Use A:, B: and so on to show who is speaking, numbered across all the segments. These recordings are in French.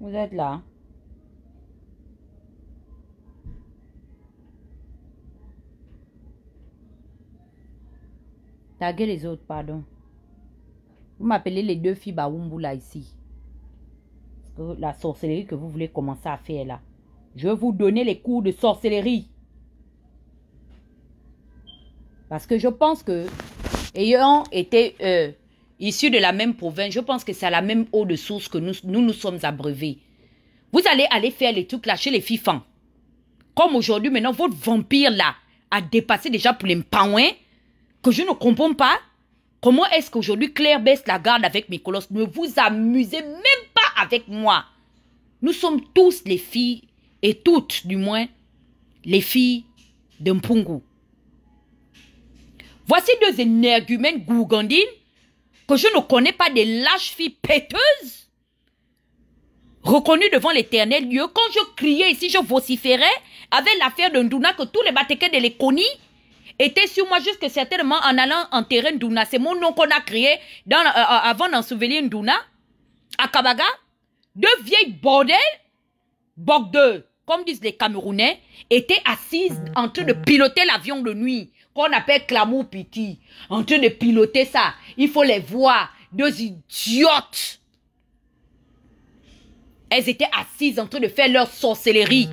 A: Vous êtes là. Taguez les autres, pardon. Vous m'appelez les deux filles Baoumbu là ici. Parce que la sorcellerie que vous voulez commencer à faire là. Je vais vous donner les cours de sorcellerie. Parce que je pense que, ayant été issus de la même province, je pense que c'est à la même eau de source que nous sommes abreuvés. Vous allez aller faire les trucs là chez les fifans. Comme aujourd'hui, maintenant, votre vampire là a dépassé déjà pour les mpawins, que je ne comprends pas. Comment est-ce qu'aujourd'hui Claire baisse la garde avec mes colosses? Ne vous amusez même pas avec moi. Nous sommes tous les filles, et toutes du moins, les filles de Mpungu. Voici deux énergumènes gourgandines que je ne connais pas, des lâches filles péteuses, reconnues devant l'éternel Dieu. Quand je criais ici, je vociférais avec l'affaire de Ndouna, que tous les batékés de l'éconie étaient sur moi, jusque certainement en allant enterrer Ndouna. C'est mon nom qu'on a créé avant d'ensevelir Ndouna. À Kabaga, deux vieilles bordels, bogdeux, comme disent les Camerounais, étaient assises en train de piloter l'avion de nuit, qu'on appelle Clamou Piti. En train de piloter ça. Il faut les voir. Deux idiotes. Elles étaient assises en train de faire leur sorcellerie.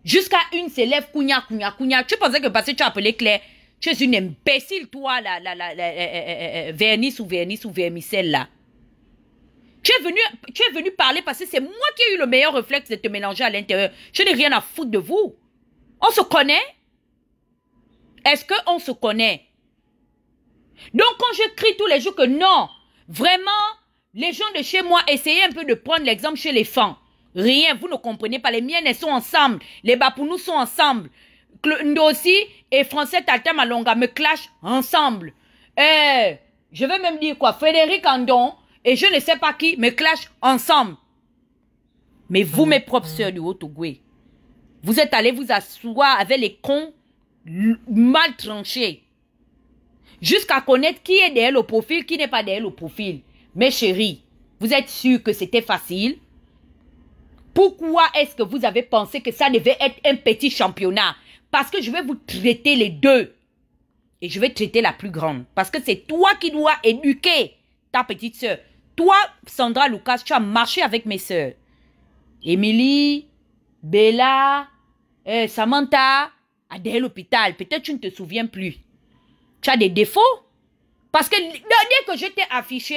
A: Jusqu'à une s'élève, Kounia. Tu pensais que parce que tu as appelé Claire, tu es une imbécile, toi, vernis ou vermicelle, là. Tu es venu parler parce que c'est moi qui ai eu le meilleur réflexe de te mélanger à l'intérieur. Je n'ai rien à foutre de vous. On se connaît? Est-ce qu'on se connaît? Donc, quand je crie tous les jours que non, vraiment, les gens de chez moi, essayez un peu de prendre l'exemple chez les femmes. Rien, vous ne comprenez pas. Les miennes, elles sont ensemble. Les Bapounous sont ensemble. Ndossi et Français Talta Malonga me clashent ensemble. Je vais même dire quoi? Frédéric Andon et je ne sais pas qui me clashent ensemble. Mais vous, mes propres sœurs du Haut-Tougoué, vous êtes allés vous asseoir avec les cons mal tranchés. Jusqu'à connaître qui est derrière le profil, qui n'est pas derrière le profil. Mes chéris, vous êtes sûrs que c'était facile? Pourquoi est-ce que vous avez pensé que ça devait être un petit championnat? Parce que je vais vous traiter les deux. Et je vais traiter la plus grande. Parce que c'est toi qui dois éduquer ta petite sœur. Toi, Sandra Lucas, tu as marché avec mes sœurs. Émilie, Bella, Samantha, à derrière l'hôpital. Peut-être tu ne te souviens plus. Tu as des défauts? Parce que dès que je t'ai affiché,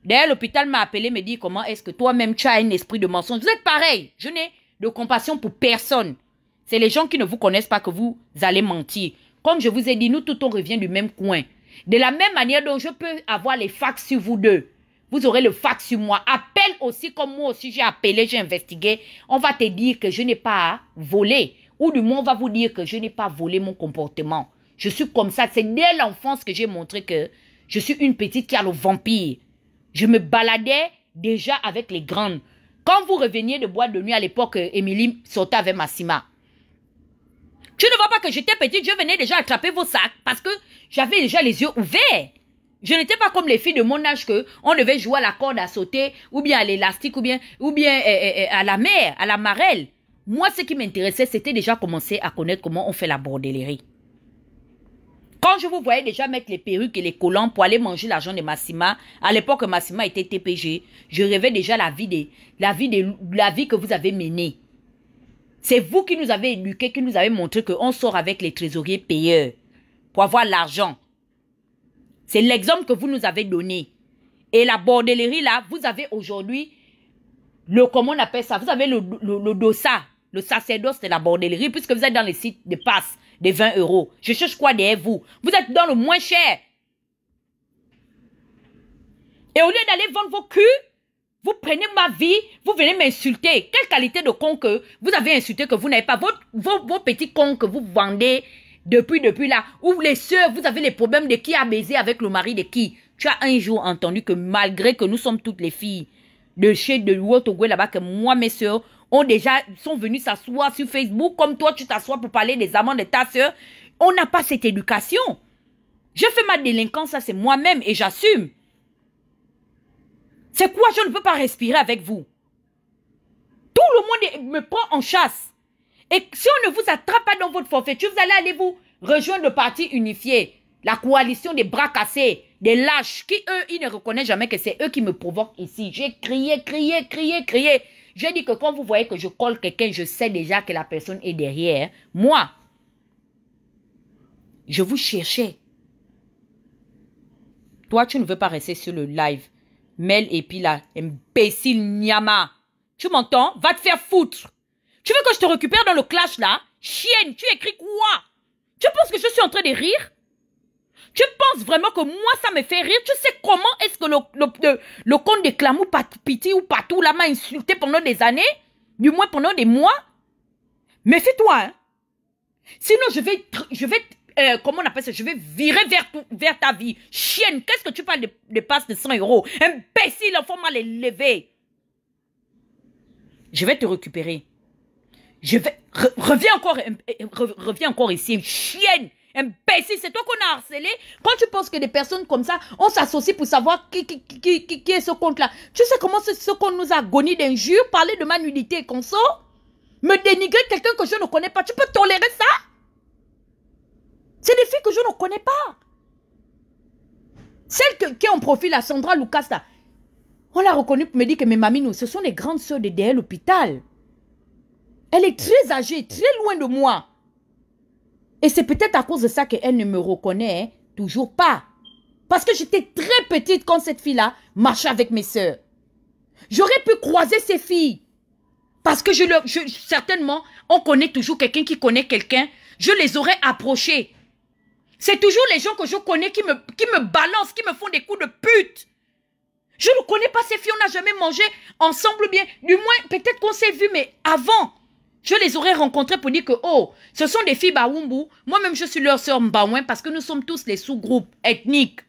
A: derrière l'hôpital m'a appelé, me dit comment est-ce que toi-même tu as un esprit de mensonge. Vous êtes pareil. Je n'ai de compassion pour personne. C'est les gens qui ne vous connaissent pas que vous allez mentir. Comme je vous ai dit, nous tout on revient du même coin. De la même manière dont je peux avoir les fax sur vous deux, vous aurez le fax sur moi. Appelle aussi comme moi aussi j'ai appelé, j'ai investigué. On va te dire que je n'ai pas volé. Ou du moins on va vous dire que je n'ai pas volé mon comportement. Je suis comme ça. C'est dès l'enfance que j'ai montré que je suis une petite qui a le vampire. Je me baladais déjà avec les grandes. Quand vous reveniez de boîte de nuit à l'époque, Émilie sortait avec Massima. Tu ne vois pas que j'étais petite, je venais déjà attraper vos sacs parce que j'avais déjà les yeux ouverts. Je n'étais pas comme les filles de mon âge que on devait jouer à la corde à sauter ou bien à l'élastique ou bien à la mer, à la marelle. Moi, ce qui m'intéressait, c'était déjà commencer à connaître comment on fait la bordellerie. Quand je vous voyais déjà mettre les perruques et les collants pour aller manger l'argent de Massima, à l'époque Massima était TPG, je rêvais déjà la vie que vous avez menée. C'est vous qui nous avez éduqués, qui nous avez montré qu'on sort avec les trésoriers payeurs pour avoir l'argent. C'est l'exemple que vous nous avez donné. Et la bordellerie là, vous avez aujourd'hui comment on appelle ça? Vous avez le dossa, le sacerdoce de la bordellerie, puisque vous êtes dans les sites de passe de 20 €. Je cherche quoi derrière vous? Vous êtes dans le moins cher. Et au lieu d'aller vendre vos culs, vous prenez ma vie, vous venez m'insulter. Quelle qualité de con que vous avez insulté que vous n'avez pas? Vos petits cons que vous vendez depuis là. Ou les sœurs, vous avez les problèmes de qui a baisé avec le mari de qui? Tu as un jour entendu que malgré que nous sommes toutes les filles de chez de Ouottogoué là-bas, que moi, mes sœurs, sont venues s'asseoir sur Facebook, comme toi, tu t'assois pour parler des amants de ta sœur. On n'a pas cette éducation. Je fais ma délinquance, ça c'est moi-même et j'assume. C'est quoi? Je ne peux pas respirer avec vous. Tout le monde me prend en chasse. Et si on ne vous attrape pas dans votre forfaiture, vous allez aller vous rejoindre le parti unifié, la coalition des bras cassés, des lâches, qui eux, ils ne reconnaissent jamais que c'est eux qui me provoquent ici. J'ai crié, crié, crié, crié. J'ai dit que quand vous voyez que je colle quelqu'un, je sais déjà que la personne est derrière. Moi, je vous cherchais. Toi, tu ne veux pas rester sur le live. Mel et puis là, imbécile Nyama. Tu m'entends? Va te faire foutre. Tu veux que je te récupère dans le clash là? Chienne, tu écris quoi? Tu penses que je suis en train de rire? Tu penses vraiment que moi ça me fait rire? Tu sais comment est-ce que le compte de Clamou Piti ou Patou là m'a insulté pendant des années? Du moins pendant des mois? Méfie-toi, hein? Sinon je vais comment on appelle ça? Je vais virer vers ta vie. Chienne, qu'est-ce que tu parles de passe de 100 €? Imbécile, il faut mal lever. Je vais te récupérer. Reviens encore ici, chienne, imbécile, c'est toi qu'on a harcelé. Quand tu penses que des personnes comme ça, on s'associe pour savoir qui est ce compte-là. Tu sais comment ce compte nous a agonisé d'injures, parler de ma nudité et conso, me dénigrer quelqu'un que je ne connais pas. Tu peux tolérer ça? C'est des filles que je ne connais pas. Celle qui est en profil, la Sandra Lucas, là, on l'a reconnue pour me dire que mes mamies, ce sont les grandes sœurs de derrière l'hôpital. Elle est très âgée, très loin de moi. Et c'est peut-être à cause de ça qu'elle ne me reconnaît, hein, toujours pas. Parce que j'étais très petite quand cette fille-là marchait avec mes sœurs. J'aurais pu croiser ces filles. Parce que certainement, on connaît toujours quelqu'un qui connaît quelqu'un. Je les aurais approchées. C'est toujours les gens que je connais qui me balancent, qui me font des coups de pute. Je ne connais pas ces filles, on n'a jamais mangé ensemble bien. Du moins, peut-être qu'on s'est vu, mais avant, je les aurais rencontrées pour dire que, oh, ce sont des filles Baoumbu. Moi-même, je suis leur sœur Mbaouin parce que nous sommes tous les sous-groupes ethniques.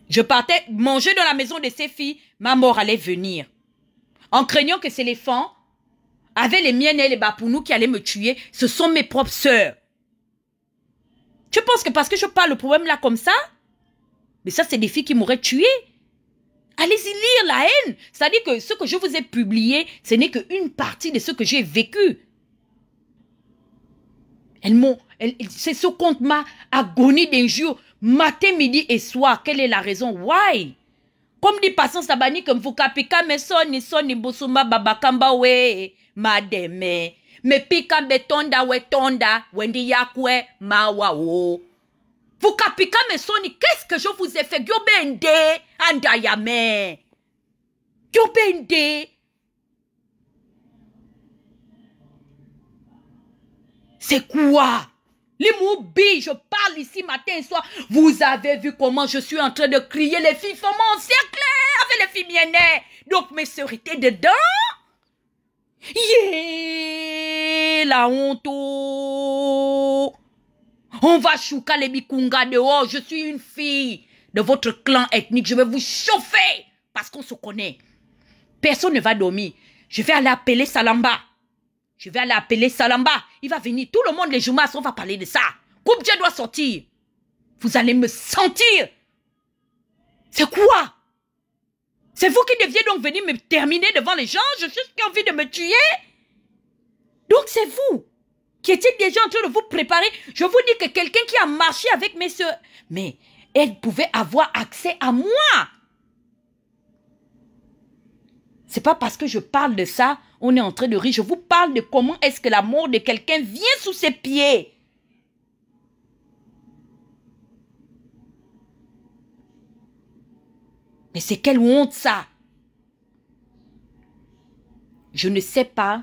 A: Je partais manger dans la maison de ces filles, ma mort allait venir. En craignant que ces éléphants, avec les miennes et les Bapounou qui allaient me tuer, ce sont mes propres sœurs. Tu penses que parce que je parle le problème là comme ça? Mais ça, c'est des filles qui m'auraient tué. Allez-y lire la haine. C'est-à-dire que ce que je vous ai publié, ce n'est qu'une partie de ce que j'ai vécu. C'est ce compte m'a agonie d'injures, matin, midi et soir. Quelle est la raison? Why? Comme dit Passant Sabani, comme vous kapika, mais soni, bosuma, babakamba, we, mademe. Me pika betonda, we tonda, wendi yakwe, mawao. Vous kapika me soni, qu'est-ce que je vous ai fait? Gyobende, andayame. Gyobende. C'est quoi? Les moubis, je parle ici matin et soir. Vous avez vu comment je suis en train de crier. Les filles font mon cercle avec les filles miennes. Donc mes sœurs étaient dedans. Yeah, la honte. On va chouka les bikunga dehors. Je suis une fille de votre clan ethnique. Je vais vous chauffer parce qu'on se connaît. Personne ne va dormir. Je vais aller appeler Salamba. Je vais aller appeler Salamba. Il va venir. Tout le monde, les Joumas, on va parler de ça. Coupe Dieu doit sortir. Vous allez me sentir. C'est quoi? C'est vous qui deviez donc venir me terminer devant les gens? Je suis qui ai envie de me tuer? Donc c'est vous qui étiez déjà en train de vous préparer. Je vous dis que quelqu'un qui a marché avec mes soeurs, mais elle pouvait avoir accès à moi. C'est pas parce que je parle de ça, on est en train de rire. Je vous parle de comment est-ce que la mort de quelqu'un vient sous ses pieds. Mais c'est quelle honte ça? Je ne sais pas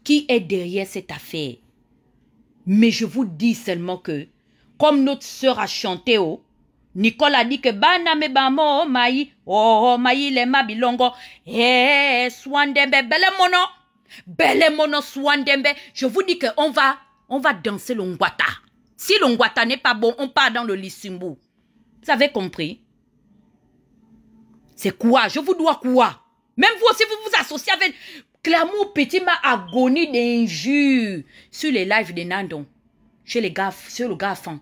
A: qui est derrière cette affaire. Mais je vous dis seulement que, comme notre sœur a chanté, oh, Nicole a dit que bana me bamo maï, oh maï le mabilongo, swandembe belle mono swandembe. Je vous dis que on va danser le ngwata. Si le ngwata n'est pas bon, on part dans le lissimbu. Vous avez compris? C'est quoi? Je vous dois quoi? Même vous aussi, vous vous associez avec Clamou Petit m'a agonie d'injures sur les lives de Nandon, chez les gars, sur le GAFAN.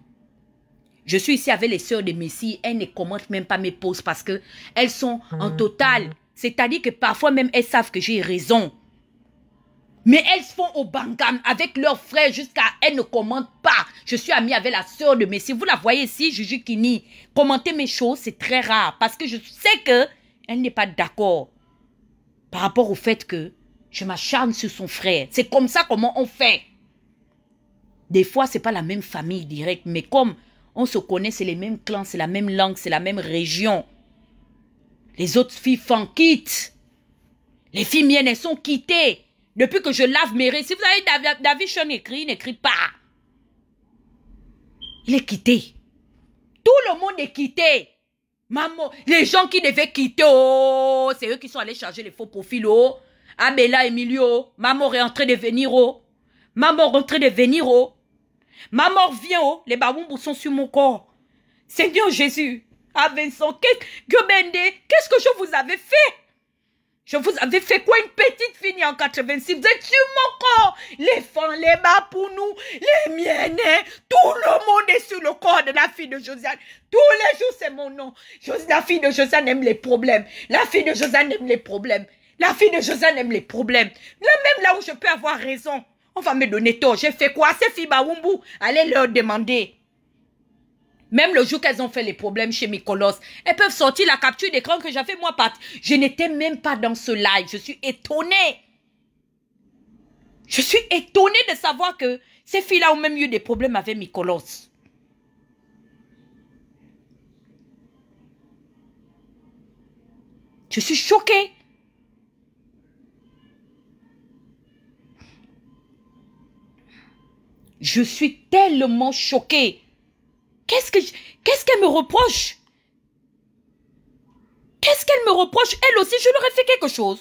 A: Je suis ici avec les sœurs de Messie, elles ne commentent même pas mes posts parce que elles sont en totale C'est-à-dire que parfois même, elles savent que j'ai raison. Mais elles font au bangam avec leurs frères jusqu'à... Elles ne commentent pas. Je suis amie avec la sœur de Messi. Vous la voyez ici, Juju Kini. Commenter mes choses, c'est très rare. Parce que je sais que elle n'est pas d'accord. Par rapport au fait que je m'acharne sur son frère. C'est comme ça comment on fait. Des fois, c'est pas la même famille directe. Mais comme on se connaît, c'est les mêmes clans, c'est la même langue, c'est la même région. Les autres filles font quitte. Les filles miennes, elles sont quittées. Depuis que je lave mes raies. Si vous avez David Sean écrit, il n'écrit pas. Il est quitté. Tout le monde est quitté. Maman, les gens qui devaient quitter, oh, c'est eux qui sont allés charger les faux profils, oh. Abella, Emilio, maman est en train de venir, oh. Maman est en train de venir, oh. Maman vient, oh. Les baboumous sont sur mon corps. Seigneur Jésus, ah Vincent, qu'est-ce que je vous avais fait? Je vous avais fait quoi, une petite fille en 86? Vous êtes sur mon corps. Les fans, les bas pour nous, les miennes. Tout le monde est sur le corps de la fille de Josiane. Tous les jours, c'est mon nom. La fille de Josiane aime les problèmes. La fille de Josiane aime les problèmes. La fille de Josiane aime les problèmes. Même là où je peux avoir raison, on va me donner tort. J'ai fait quoi? Ces filles Bawumbu, allez leur demander. Même le jour qu'elles ont fait les problèmes chez Mikolos, elles peuvent sortir la capture d'écran que j'avais moi partie. Je n'étais même pas dans ce live. Je suis étonnée. Je suis étonnée de savoir que ces filles-là ont même eu des problèmes avec Mikolos. Je suis choquée. Je suis tellement choquée. Qu'est-ce qu'elle me reproche? Qu'est-ce qu'elle me reproche? Elle aussi, je leur ai fait quelque chose.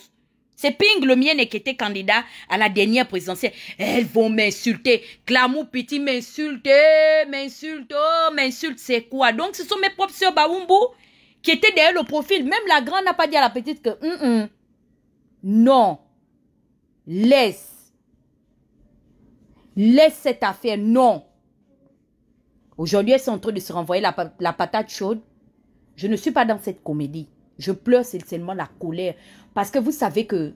A: C'est Ping, le mien, qui était candidat à la dernière présidentielle. Elles vont m'insulter. Clamou Petit m'insulte, m'insulte. C'est quoi? Donc, ce sont mes propres sœurs Bawumbu qui étaient derrière le profil. Même la grande n'a pas dit à la petite que... Non. Laisse cette affaire. Non. Aujourd'hui, elles sont en train de se renvoyer la patate chaude. Je ne suis pas dans cette comédie. Je pleure, c'est seulement la colère. Parce que vous savez que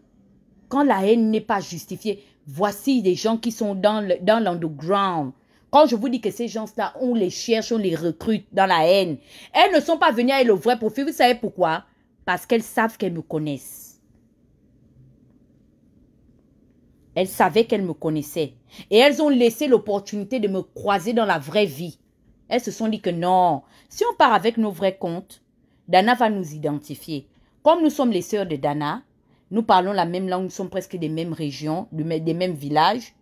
A: quand la haine n'est pas justifiée, voici des gens qui sont dans l'underground. Quand je vous dis que ces gens-là, on les cherche, on les recrute dans la haine. Elles ne sont pas venues avec le vrai profil. Vous savez pourquoi? Parce qu'elles savent qu'elles me connaissent. Elles savaient qu'elles me connaissaient. Et elles ont laissé l'opportunité de me croiser dans la vraie vie. Elles se sont dit que non, si on part avec nos vrais comptes, Dana va nous identifier. Comme nous sommes les sœurs de Dana, nous parlons la même langue, nous sommes presque des mêmes régions, des mêmes villages.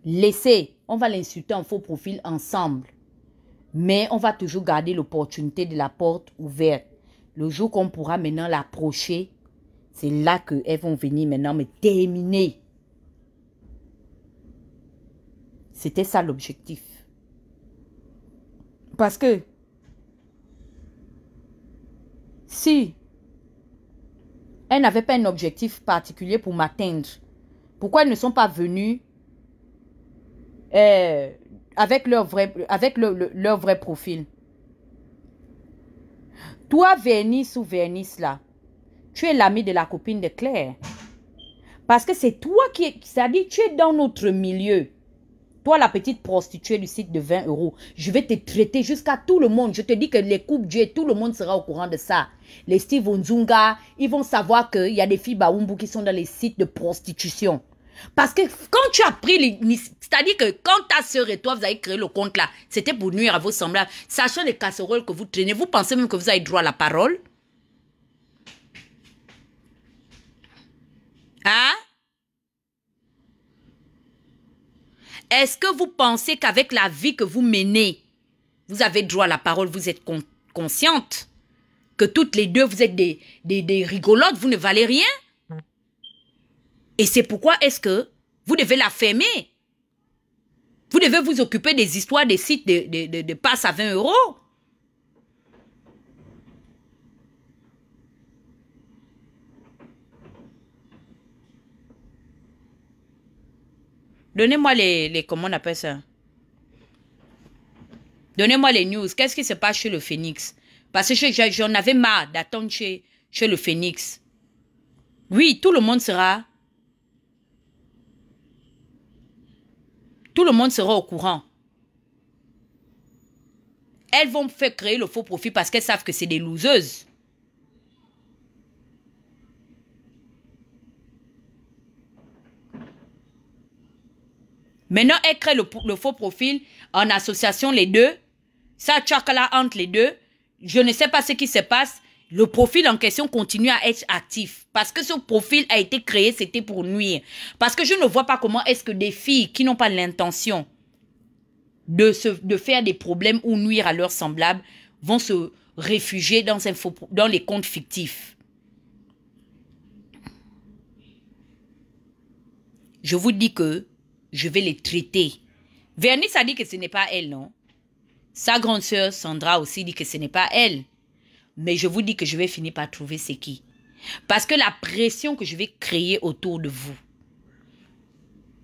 A: Laissez, on va l'insulter en faux profil ensemble. Mais on va toujours garder l'opportunité de la porte ouverte. Le jour qu'on pourra maintenant l'approcher, c'est là qu'elles vont venir maintenant me terminer. C'était ça l'objectif. Parce que si elles n'avaient pas un objectif particulier pour m'atteindre, pourquoi elles ne sont pas venues avec leur vrai profil? Toi, Vernice ou Vernice là, tu es l'ami de la copine de Claire. Parce que c'est toi c'est-à-dire tu es dans notre milieu. Toi, la petite prostituée du site de 20 €, je vais te traiter jusqu'à tout le monde. Je te dis que les coupes Dieu, tout le monde sera au courant de ça. Les Steve Nzunga, ils vont savoir qu'il y a des filles Bawumbu qui sont dans les sites de prostitution. Parce que quand tu as pris, c'est-à-dire que quand ta soeur et toi, vous avez créé le compte là, c'était pour nuire à vos semblables. Sachant les casseroles que vous traînez, vous pensez même que vous avez droit à la parole? Hein? Est-ce que vous pensez qu'avec la vie que vous menez, vous avez droit à la parole, vous êtes consciente que toutes les deux, vous êtes des rigolotes, vous ne valez rien? Et c'est pourquoi est-ce que vous devez la fermer? Vous devez vous occuper des histoires des sites de passe à 20 €. Donnez-moi comment on appelle ça? Donnez-moi les news. Qu'est-ce qui se passe chez le Phoenix? Parce que j'en avais marre d'attendre chez chez le Phénix. Oui, tout le monde sera au courant. Elles vont faire créer le faux profil parce qu'elles savent que c'est des loseuses. Maintenant, elles créent le faux profil en association les deux. Ça tchakala entre les deux. Je ne sais pas ce qui se passe. Le profil en question continue à être actif. Parce que ce profil a été créé, c'était pour nuire. Parce que je ne vois pas comment est-ce que des filles qui n'ont pas l'intention de faire des problèmes ou nuire à leurs semblables vont se réfugier dans les comptes fictifs. Je vous dis que je vais les traiter. Vernice a dit que ce n'est pas elle, non? Sa grande sœur Sandra aussi dit que ce n'est pas elle. Mais je vous dis que je vais finir par trouver c'est qui. Parce que la pression que je vais créer autour de vous,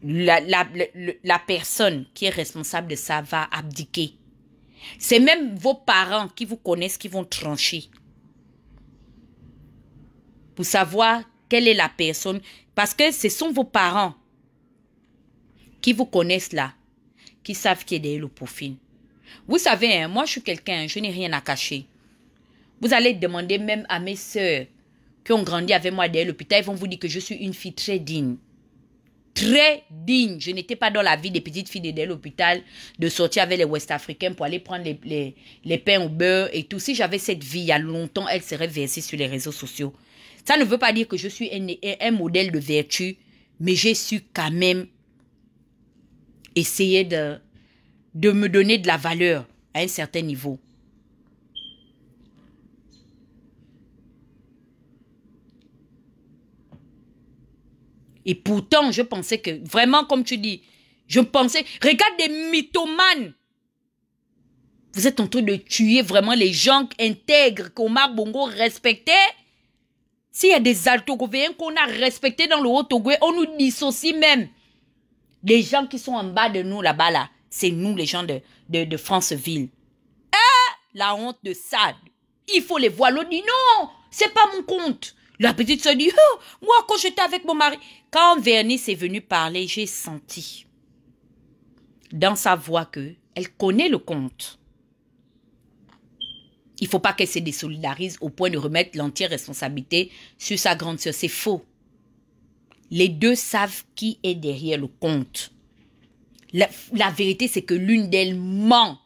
A: la personne qui est responsable de ça va abdiquer. C'est même vos parents qui vous connaissent qui vont trancher. Pour savoir quelle est la personne. Parce que ce sont vos parents qui vous connaissent là, qui savent qui est derrière le profil. Vous savez, hein, moi je suis quelqu'un, je n'ai rien à cacher. Vous allez demander même à mes sœurs qui ont grandi avec moi derrière l'hôpital, ils vont vous dire que je suis une fille très digne. Très digne. Je n'étais pas dans la vie des petites filles derrière l'hôpital, de sortir avec les Ouest-Africains pour aller prendre les pains au beurre et tout. Si j'avais cette vie il y a longtemps, elle serait versée sur les réseaux sociaux. Ça ne veut pas dire que je suis un modèle de vertu, mais j'ai su quand même essayer de me donner de la valeur à un certain niveau. Et pourtant, je pensais que, vraiment, comme tu dis, je pensais, regarde des mythomanes. Vous êtes en train de tuer vraiment les gens intègres qu'Omar Bongo respectait. S'il y a des Altogovéens qu'on a respectés dans le Haut-Togo, on nous dissocie même. Les gens qui sont en bas de nous là-bas, là, c'est nous les gens de Franceville. La honte de ça. Il faut les voir. L'autre dit non, c'est pas mon compte. La petite se dit, oh, moi quand j'étais avec mon mari. Quand Vernice est venue parler, j'ai senti dans sa voix que elle connaît le compte. Il ne faut pas qu'elle se désolidarise au point de remettre l'entière responsabilité sur sa grande sœur. C'est faux. Les deux savent qui est derrière le compte. La vérité, c'est que l'une d'elles ment.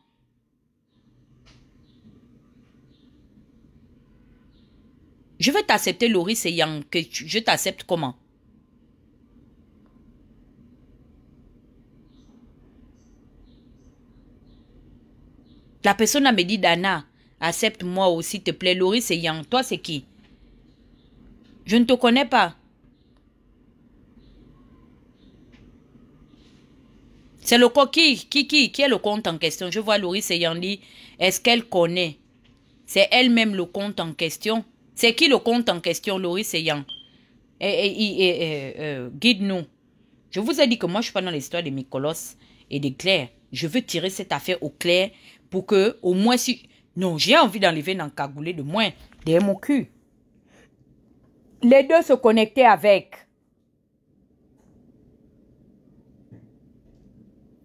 A: Je vais t'accepter, Laurie Seyang, que je t'accepte comment? La personne me dit, Dana, accepte-moi aussi, s'il te plaît. Laurie Seyang, toi, c'est qui? Je ne te connais pas. C'est le qui est le compte en question? Je vois Laurie Seyang dit, est-ce qu'elle connaît? C'est elle-même le compte en question? C'est qui le compte en question, Laurie Seyang? Guide-nous. Je vous ai dit que moi, je ne suis pas dans l'histoire des Mykolos et des Claire. Je veux tirer cette affaire au clair pour que, au moins, si... Non, j'ai envie d'enlever dans le cagoulé de moins, derrière mon cul. Les deux se connectaient avec.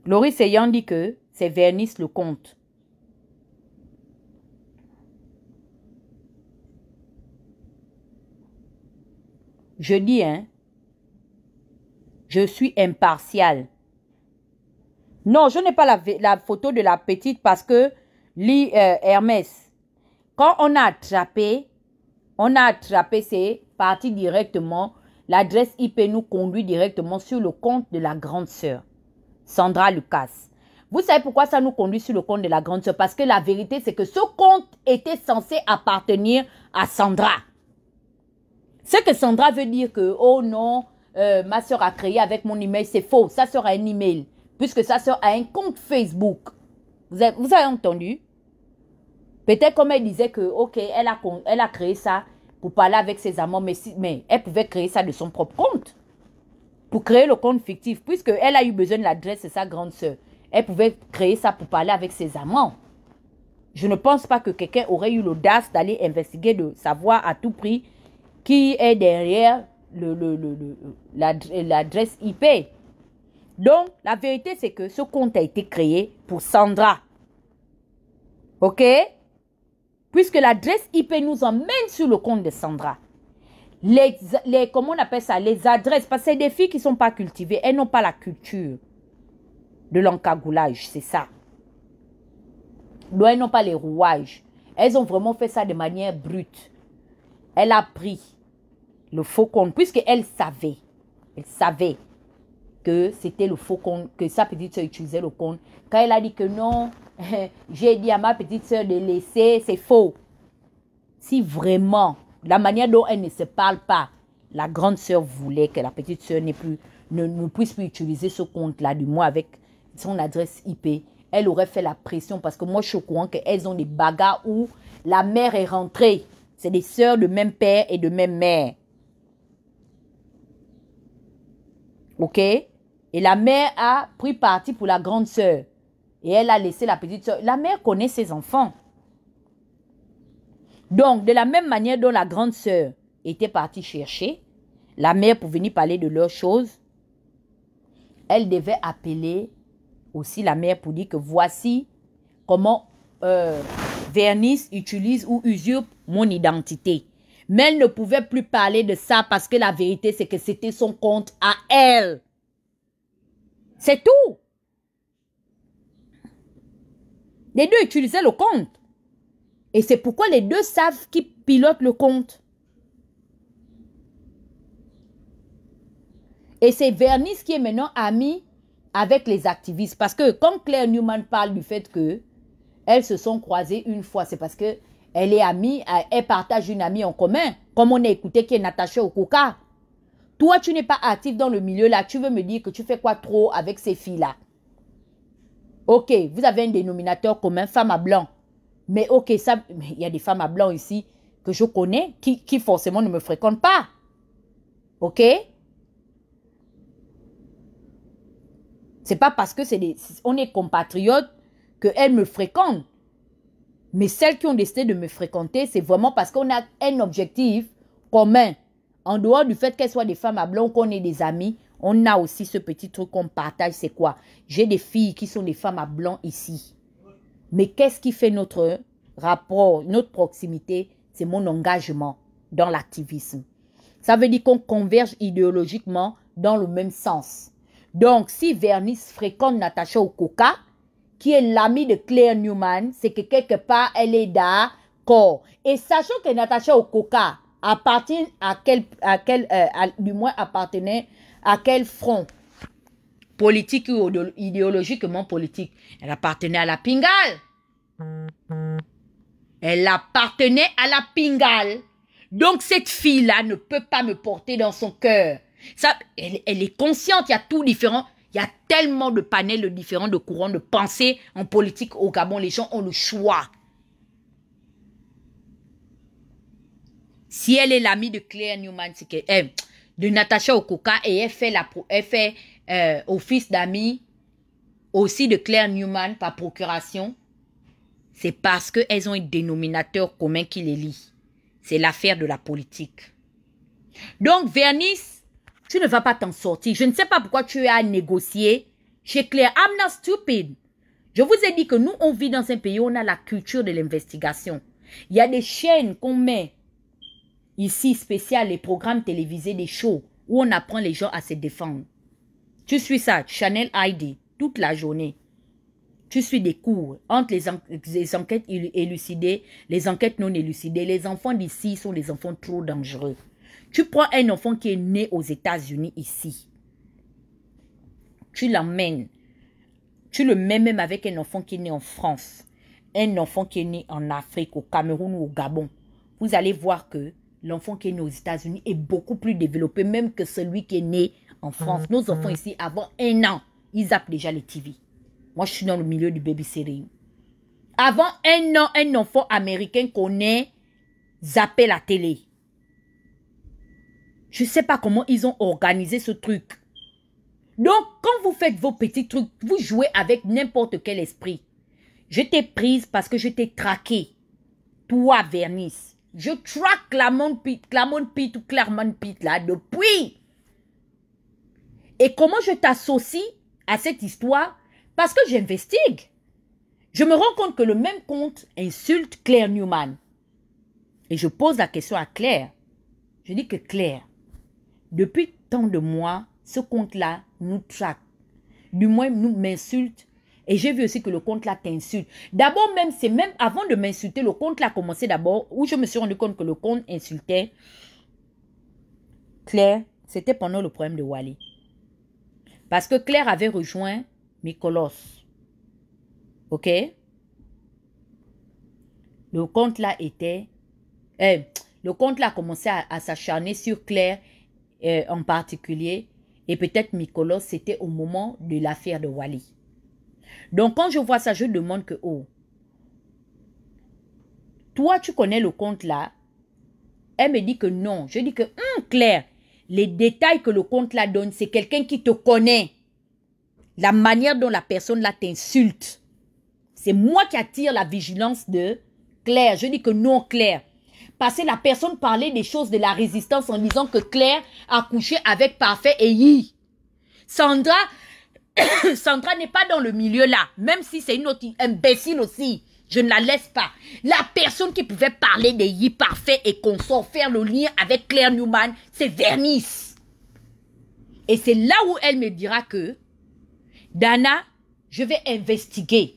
A: Laurie Seyang dit que c'est Vernice le compte. Je dis, hein, je suis impartial. Non, je n'ai pas la photo de la petite parce que Hermès, quand on a attrapé, c'est parti directement. L'adresse IP nous conduit directement sur le compte de la grande sœur, Sandra Lucas. Vous savez pourquoi ça nous conduit sur le compte de la grande sœur? Parce que la vérité, c'est que ce compte était censé appartenir à Sandra. Ce que Sandra veut dire que, oh non, ma soeur a créé avec mon email, c'est faux. Sa soeur a un email, puisque sa soeur a un compte Facebook. Vous avez entendu? Peut-être comme elle disait que, ok, elle a créé ça pour parler avec ses amants, mais elle pouvait créer ça de son propre compte. Pour créer le compte fictif, puisqu'elle a eu besoin de l'adresse de sa grande soeur. Elle pouvait créer ça pour parler avec ses amants. je ne pense pas que quelqu'un aurait eu l'audace d'aller investiguer, de savoir à tout prix qui est derrière l'adresse IP. Donc, la vérité, c'est que ce compte a été créé pour Sandra. OK? Puisque l'adresse IP nous emmène sur le compte de Sandra. Comment on appelle ça? Les adresses. Parce que c'est des filles qui ne sont pas cultivées. Elles n'ont pas la culture de l'encagoulage. C'est ça. Donc, elles n'ont pas les rouages. Elles ont vraiment fait ça de manière brute. Elle a pris le faux compte. Puisqu'elle savait. Elle savait que c'était le faux compte. Que sa petite soeur utilisait le compte. Quand elle a dit que non, j'ai dit à ma petite soeur de laisser, c'est faux. Si vraiment, la manière dont elle ne se parle pas, la grande soeur voulait que la petite soeur ne puisse plus utiliser ce compte-là, du moins avec son adresse IP, elle aurait fait la pression parce que moi, je suis au courant qu'elles ont des bagarres où la mère est rentrée. C'est des sœurs de même père et de même mère. OK? Et la mère a pris parti pour la grande sœur. Et elle a laissé la petite sœur. La mère connaît ses enfants. Donc, de la même manière dont la grande sœur était partie chercher la mère pour venir parler de leurs choses, elle devait appeler aussi la mère pour dire que voici comment Vernice utilise ou usurpe mon identité. Mais elle ne pouvait plus parler de ça parce que la vérité, c'est que c'était son compte à elle. C'est tout. Les deux utilisaient le compte. Et c'est pourquoi les deux savent qui pilote le compte. Et c'est Vernice qui est maintenant amie avec les activistes. Parce que quand Claire Newman parle du fait que elles se sont croisées une fois, c'est parce que elle est amie, elle partage une amie en commun. Comme on a écouté qui est Natacha Okoka. Toi, tu n'es pas actif dans le milieu là. Tu veux me dire que tu fais quoi trop avec ces filles-là? Ok, vous avez un dénominateur commun, femme à blanc. Mais ok, ça, il y a des femmes à blanc ici que je connais qui forcément ne me fréquentent pas. Ok? C'est pas parce que on est compatriotes qu'elles me fréquentent. Mais celles qui ont décidé de me fréquenter, c'est vraiment parce qu'on a un objectif commun. En dehors du fait qu'elles soient des femmes à blanc, qu'on ait des amis, on a aussi ce petit truc qu'on partage. C'est quoi? J'ai des filles qui sont des femmes à blanc ici. Mais qu'est-ce qui fait notre rapport, notre proximité? C'est mon engagement dans l'activisme. Ça veut dire qu'on converge idéologiquement dans le même sens. Donc, si Vernice fréquente Natacha Okoka, qui est l'amie de Claire Newman, c'est que quelque part, elle est d'accord. Et sachant que Natacha Okoka appartient du moins appartenait à quel front politique ou idéologiquement politique? Elle appartenait à la Pingale. Elle appartenait à la Pingale. Donc, cette fille-là ne peut pas me porter dans son cœur. Elle est consciente, il y a tout différent. Il y a tellement de panels différents de courants de pensée en politique au Gabon. Les gens ont le choix. Si elle est l'amie de Claire Newman, c'est que de Natacha Okoka, et elle fait office d'amie aussi de Claire Newman par procuration, c'est parce qu'elles ont un dénominateur commun qui les lie. C'est l'affaire de la politique. Donc, Vernice, tu ne vas pas t'en sortir. Je ne sais pas pourquoi tu as négocié chez Claire. I'm not stupid. Je vous ai dit que nous, on vit dans un pays où on a la culture de l'investigation. Il y a des chaînes qu'on met ici spéciales, les programmes télévisés, des shows où on apprend les gens à se défendre. Tu suis ça, Channel ID, toute la journée. Tu suis des cours entre les enquêtes élucidées, les enquêtes non élucidées. Les enfants d'ici sont des enfants trop dangereux. Tu prends un enfant qui est né aux États-Unis ici. Tu l'emmènes. Tu le mets même avec un enfant qui est né en France. Un enfant qui est né en Afrique, au Cameroun ou au Gabon. Vous allez voir que l'enfant qui est né aux États-Unis est beaucoup plus développé même que celui qui est né en France. Nos enfants ici, avant 1 an, ils zappent déjà les TV. Moi, je suis dans le milieu du babysitting. Avant 1 an, un enfant américain connaît zapper la télé. Je ne sais pas comment ils ont organisé ce truc. Donc, quand vous faites vos petits trucs, vous jouez avec n'importe quel esprit. Je t'ai prise parce que je t'ai traqué. Toi, Vernice. Je traque Claremont Pit ou Claremont Pit là depuis. Et comment je t'associe à cette histoire? Parce que j'investigue. Je me rends compte que le même compte insulte Claire Newman. Et je pose la question à Claire. Je dis que Claire, depuis tant de mois, ce compte-là nous traque. Du moins, nous m'insulte. Et j'ai vu aussi que le compte-là t'insulte. D'abord même, c'est même avant de m'insulter, le compte-là a commencé d'abord, où je me suis rendu compte que le compte insultait Claire. C'était pendant le problème de Wally. Parce que Claire avait rejoint Mikolos. Ok? Le compte-là était... le compte-là a commencé à s'acharner sur Claire en particulier. Et peut-être Mikolos, c'était au moment de l'affaire de Wally. Donc, quand je vois ça, je demande que, oh, toi, tu connais le compte là? Elle me dit que non. Je dis que, Claire, les détails que le compte là donne, c'est quelqu'un qui te connaît. La manière dont la personne là t'insulte. C'est moi qui attire la vigilance de Claire. Je dis que non, Claire. Parce que la personne parlait des choses de la résistance en disant que Claire a couché avec Parfait et Yi. Sandra n'est pas dans le milieu là. Même si c'est une autre imbécile aussi. Je ne la laisse pas. La personne qui pouvait parler des Yi Parfait et consort, faire le lien avec Claire Newman, c'est Vernice. Et c'est là où elle me dira que Dana, je vais investiguer.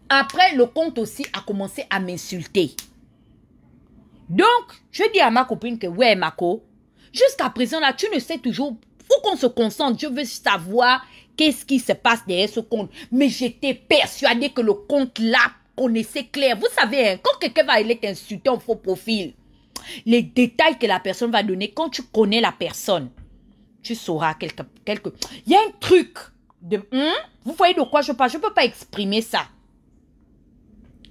A: Après, le compte aussi a commencé à m'insulter. Donc, je dis à ma copine que, ouais, Mako, jusqu'à présent, là, tu ne sais toujours, faut qu'on se concentre. Je veux savoir qu'est-ce qui se passe derrière ce compte. Mais j'étais persuadée que le compte là connaissait Claire. Vous savez, hein, quand quelqu'un va aller t'insulter en faux profil, les détails que la personne va donner, quand tu connais la personne, tu sauras quelque... Il y a un truc de... vous voyez de quoi je parle? Je ne peux pas exprimer ça.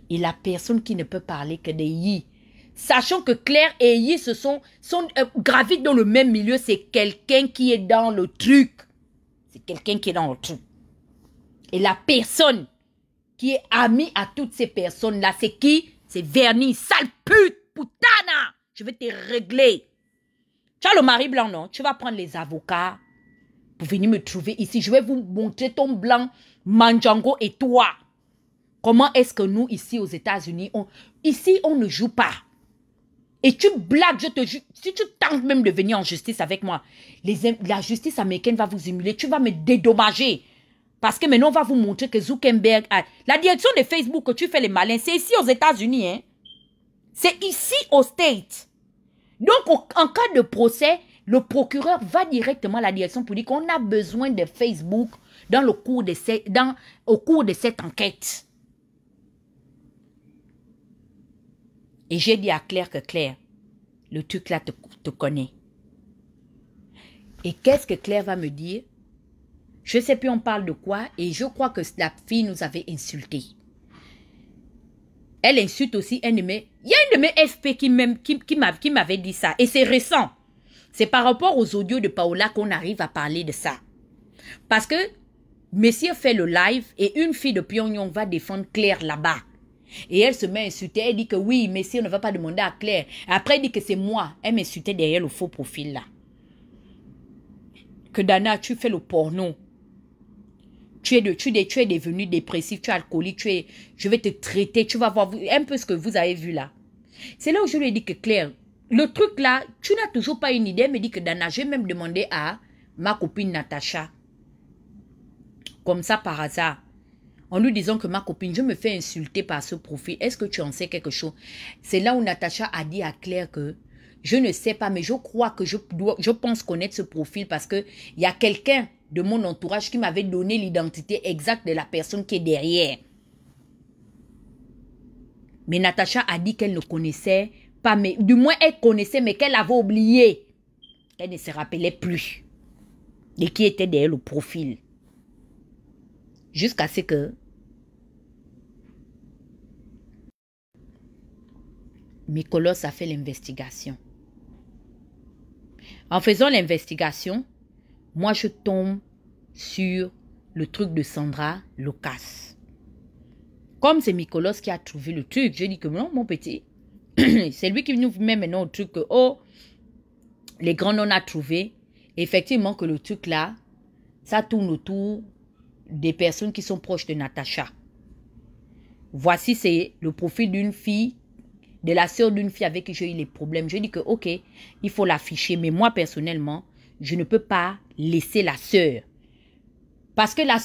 A: Et la personne qui ne peut parler que des Yi, sachant que Claire et Yi sont gravitent dans le même milieu, c'est quelqu'un qui est dans le truc. C'est quelqu'un qui est dans le truc. Et la personne qui est amie à toutes ces personnes-là, c'est qui? C'est Vernice, sale pute, putana. Je vais te régler. Tu as le mari blanc, non? Tu vas prendre les avocats pour venir me trouver ici. Je vais vous montrer ton blanc, Mandjango et toi. Comment est-ce que nous, ici aux États-Unis, ici, on ne joue pas. Et tu blagues, je te jure, si tu tentes même de venir en justice avec moi, la justice américaine va vous humilier, tu vas me dédommager. Parce que maintenant, on va vous montrer que Zuckerberg a... La direction de Facebook que tu fais les malins, c'est ici aux États-Unis. Hein? C'est ici aux States. Donc, en cas de procès, le procureur va directement à la direction pour dire qu'on a besoin de Facebook au cours de cette enquête. Et j'ai dit à Claire que Claire, le truc là te connaît. Et qu'est-ce que Claire va me dire? Je ne sais plus on parle de quoi et je crois que la fille nous avait insultés. Elle insulte aussi un de mes... Il y a un de mes FP qui m'avait dit ça. Et c'est récent. C'est par rapport aux audios de Paola qu'on arrive à parler de ça. Parce que Messier fait le live et une fille de Pyongyang va défendre Claire là-bas. Et elle se met à insulter. Elle dit que oui, Messier ne va pas demander à Claire. Après, elle dit que c'est moi. Elle m'insultait derrière le faux profil là. Que Dana, tu fais le porno. Tu es devenu dépressif, tu es alcoolique, je vais te traiter, tu vas voir un peu ce que vous avez vu là. C'est là où je lui ai dit que Claire, le truc là, tu n'as toujours pas une idée. Elle me dit que Dana, j'ai même demandé à ma copine Natacha, comme ça par hasard, en lui disant que ma copine, je me fais insulter par ce profil, est-ce que tu en sais quelque chose? C'est là où Natacha a dit à Claire que je ne sais pas, mais je crois que je pense connaître ce profil parce qu'il y a quelqu'un de mon entourage qui m'avait donné l'identité exacte de la personne qui est derrière. Mais Natacha a dit qu'elle ne connaissait pas, mais du moins elle connaissait, mais qu'elle avait oublié. Elle ne se rappelait plus de qui était derrière le profil. Jusqu'à ce que Mikolos a fait l'investigation. En faisant l'investigation, moi je tombe sur le truc de Sandra Lucas. Comme c'est Mikolos qui a trouvé le truc, je dis que non, mon petit, c'est lui qui nous met maintenant au truc que, oh, les grands on a trouvé. Effectivement que le truc là, ça tourne autour des personnes qui sont proches de Natacha. Voici, c'est le profil d'une fille, de la sœur d'une fille avec qui j'ai eu les problèmes. Je dis que, ok, il faut l'afficher. Mais moi, personnellement, je ne peux pas laisser la sœur. Parce que la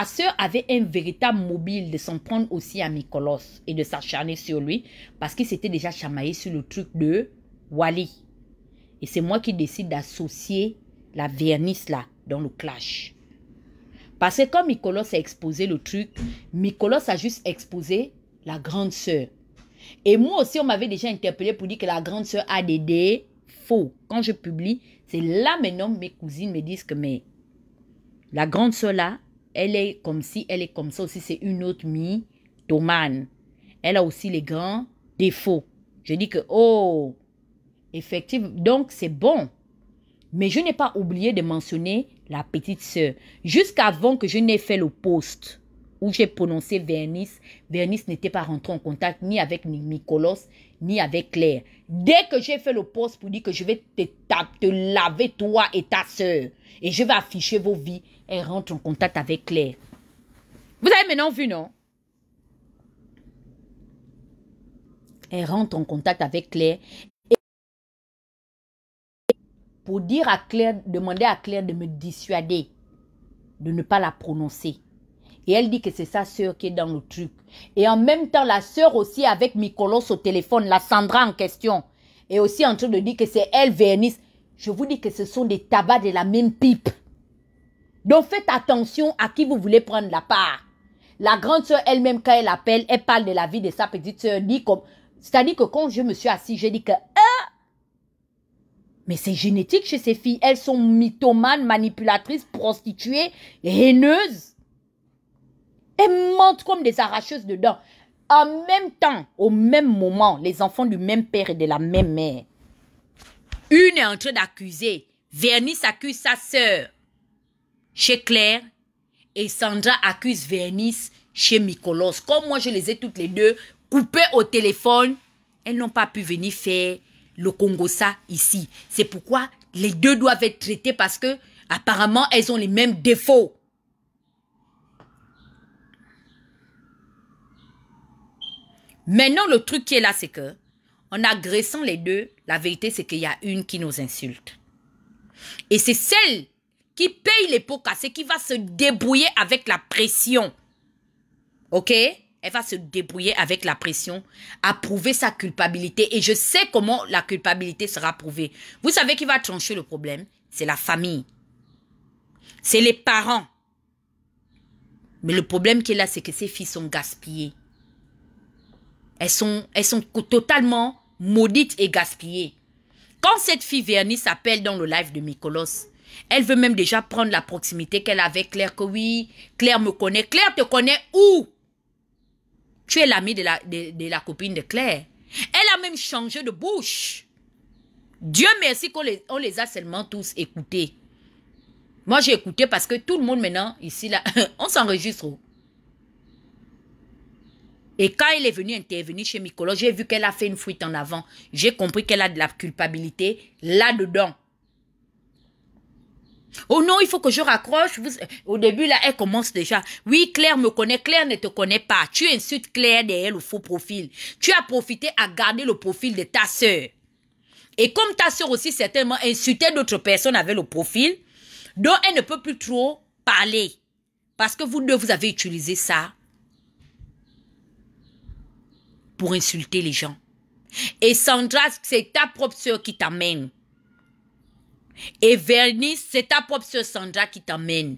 A: sœur avait un véritable mobile de s'en prendre aussi à Mikolos et de s'acharner sur lui. Parce qu'il s'était déjà chamaillé sur le truc de Wally. Et c'est moi qui décide d'associer la Vernice là, dans le clash. Parce que quand Mikolos a exposé le truc, Mikolos a juste exposé la grande sœur. Et moi aussi, on m'avait déjà interpellé pour dire que la grande sœur a des défauts. Quand je publie, c'est là maintenant mes cousines me disent que mais la grande sœur là, elle est comme si, elle est comme ça aussi, c'est une autre mythomane. Elle a aussi les grands défauts. Je dis que, oh, effectivement, donc c'est bon. Mais je n'ai pas oublié de mentionner la petite sœur. Jusqu'avant que je n'ai fait le post où j'ai prononcé Vernice, Vernice n'était pas rentrée en contact ni avec Mikolos, ni avec Claire. Dès que j'ai fait le post pour dire que je vais te laver toi et ta sœur, et je vais afficher vos vies, elle rentre en contact avec Claire. Vous avez maintenant vu, non? Elle rentre en contact avec Claire. Pour dire à Claire, demander à Claire de me dissuader, de ne pas la prononcer. Et elle dit que c'est sa sœur qui est dans le truc. Et en même temps, la sœur aussi avec Mikolos au téléphone, la Sandra en question, est aussi en train de dire que c'est elle, Vernice. Je vous dis que ce sont des tabacs de la même pipe. Donc faites attention à qui vous voulez prendre la part. La grande sœur elle-même, quand elle appelle, elle parle de la vie de sa petite sœur. C'est-à-dire que quand je me suis assise, j'ai dit que... mais c'est génétique chez ces filles. Elles sont mythomanes, manipulatrices, prostituées, haineuses. Elles mentent comme des arracheuses de dents. En même temps, au même moment, les enfants du même père et de la même mère. Une est en train d'accuser. Vernice accuse sa sœur chez Claire et Sandra accuse Vernice chez Mikolos. Comme moi, je les ai toutes les deux coupées au téléphone, elles n'ont pas pu venir faire le Congossa ici. C'est pourquoi les deux doivent être traités parce que apparemment elles ont les mêmes défauts. Maintenant, le truc qui est là, c'est que en agressant les deux, la vérité, c'est qu'il y a une qui nous insulte. Et c'est celle qui paye les pots cassés, qui va se débrouiller avec la pression. Ok? Elle va se débrouiller avec la pression à prouver sa culpabilité. Et je sais comment la culpabilité sera prouvée. Vous savez qui va trancher le problème? C'est la famille. C'est les parents. Mais le problème qui est là, c'est que ces filles sont gaspillées. Elles sont totalement maudites et gaspillées. Quand cette fille Vernice s'appelle dans le live de Mikolos, elle veut même déjà prendre la proximité qu'elle a avec Claire. Que oui, Claire me connaît. Claire te connaît où? Tu es l'amie de la copine de Claire. Elle a même changé de bouche. Dieu merci qu'on les a seulement tous écoutés. Moi, j'ai écouté parce que tout le monde maintenant, ici, là, on s'enregistre. Et quand elle est venue intervenir chez Mikolos, j'ai vu qu'elle a fait une fuite en avant. J'ai compris qu'elle a de la culpabilité là-dedans. Oh non, il faut que je raccroche. Au début, là, elle commence déjà. Oui, Claire me connaît. Claire ne te connaît pas. Tu insultes Claire derrière le faux profil. Tu as profité à garder le profil de ta sœur. Et comme ta sœur aussi certainement insultait d'autres personnes avec le profil, donc elle ne peut plus trop parler. Parce que vous deux, vous avez utilisé ça pour insulter les gens. Et Sandra, c'est ta propre sœur qui t'amène. Et Vernice, c'est ta propre sœur Sandra qui t'amène.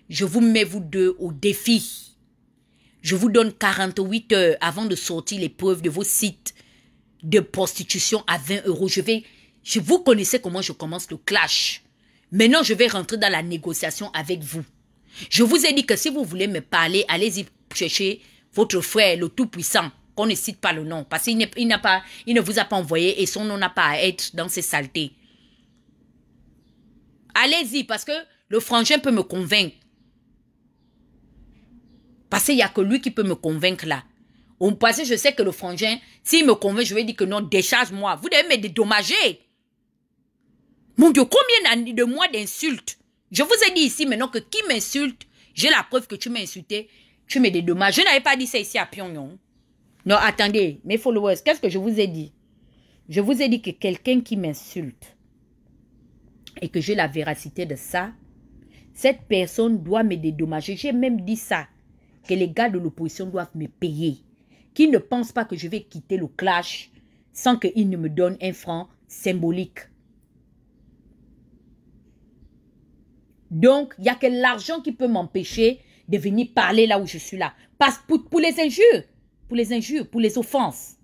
A: Je vous mets vous deux au défi. Je vous donne 48 heures avant de sortir les preuves de vos sites de prostitution à 20 €. Vous connaissez comment je commence le clash. Maintenant, je vais rentrer dans la négociation avec vous. Je vous ai dit que si vous voulez me parler, allez-y chercher votre frère, le Tout-Puissant, qu'on ne cite pas le nom, parce qu'il ne vous a pas envoyé et son nom n'a pas à être dans ces saletés. Allez-y, parce que le frangin peut me convaincre. Parce qu'il n'y a que lui qui peut me convaincre là. Parce que je sais que le frangin, s'il me convainc, je vais dire que non, décharge-moi. Vous devez me dédommager. Mon Dieu, combien de mois d'insultes? Je vous ai dit ici maintenant que qui m'insulte, j'ai la preuve que tu m'as insulté, tu me dédommages. Je n'avais pas dit ça ici à Pyongyang. Non, attendez, mes followers, qu'est-ce que je vous ai dit? Je vous ai dit que quelqu'un qui m'insulte et que j'ai la véracité de ça, cette personne doit me dédommager. J'ai même dit ça, que les gars de l'opposition doivent me payer. Qu'ils ne pensent pas que je vais quitter le clash sans qu'ils ne me donnent un franc symbolique. Donc, il n'y a que l'argent qui peut m'empêcher de venir parler là où je suis là. Parce pour les injures, pour les offenses.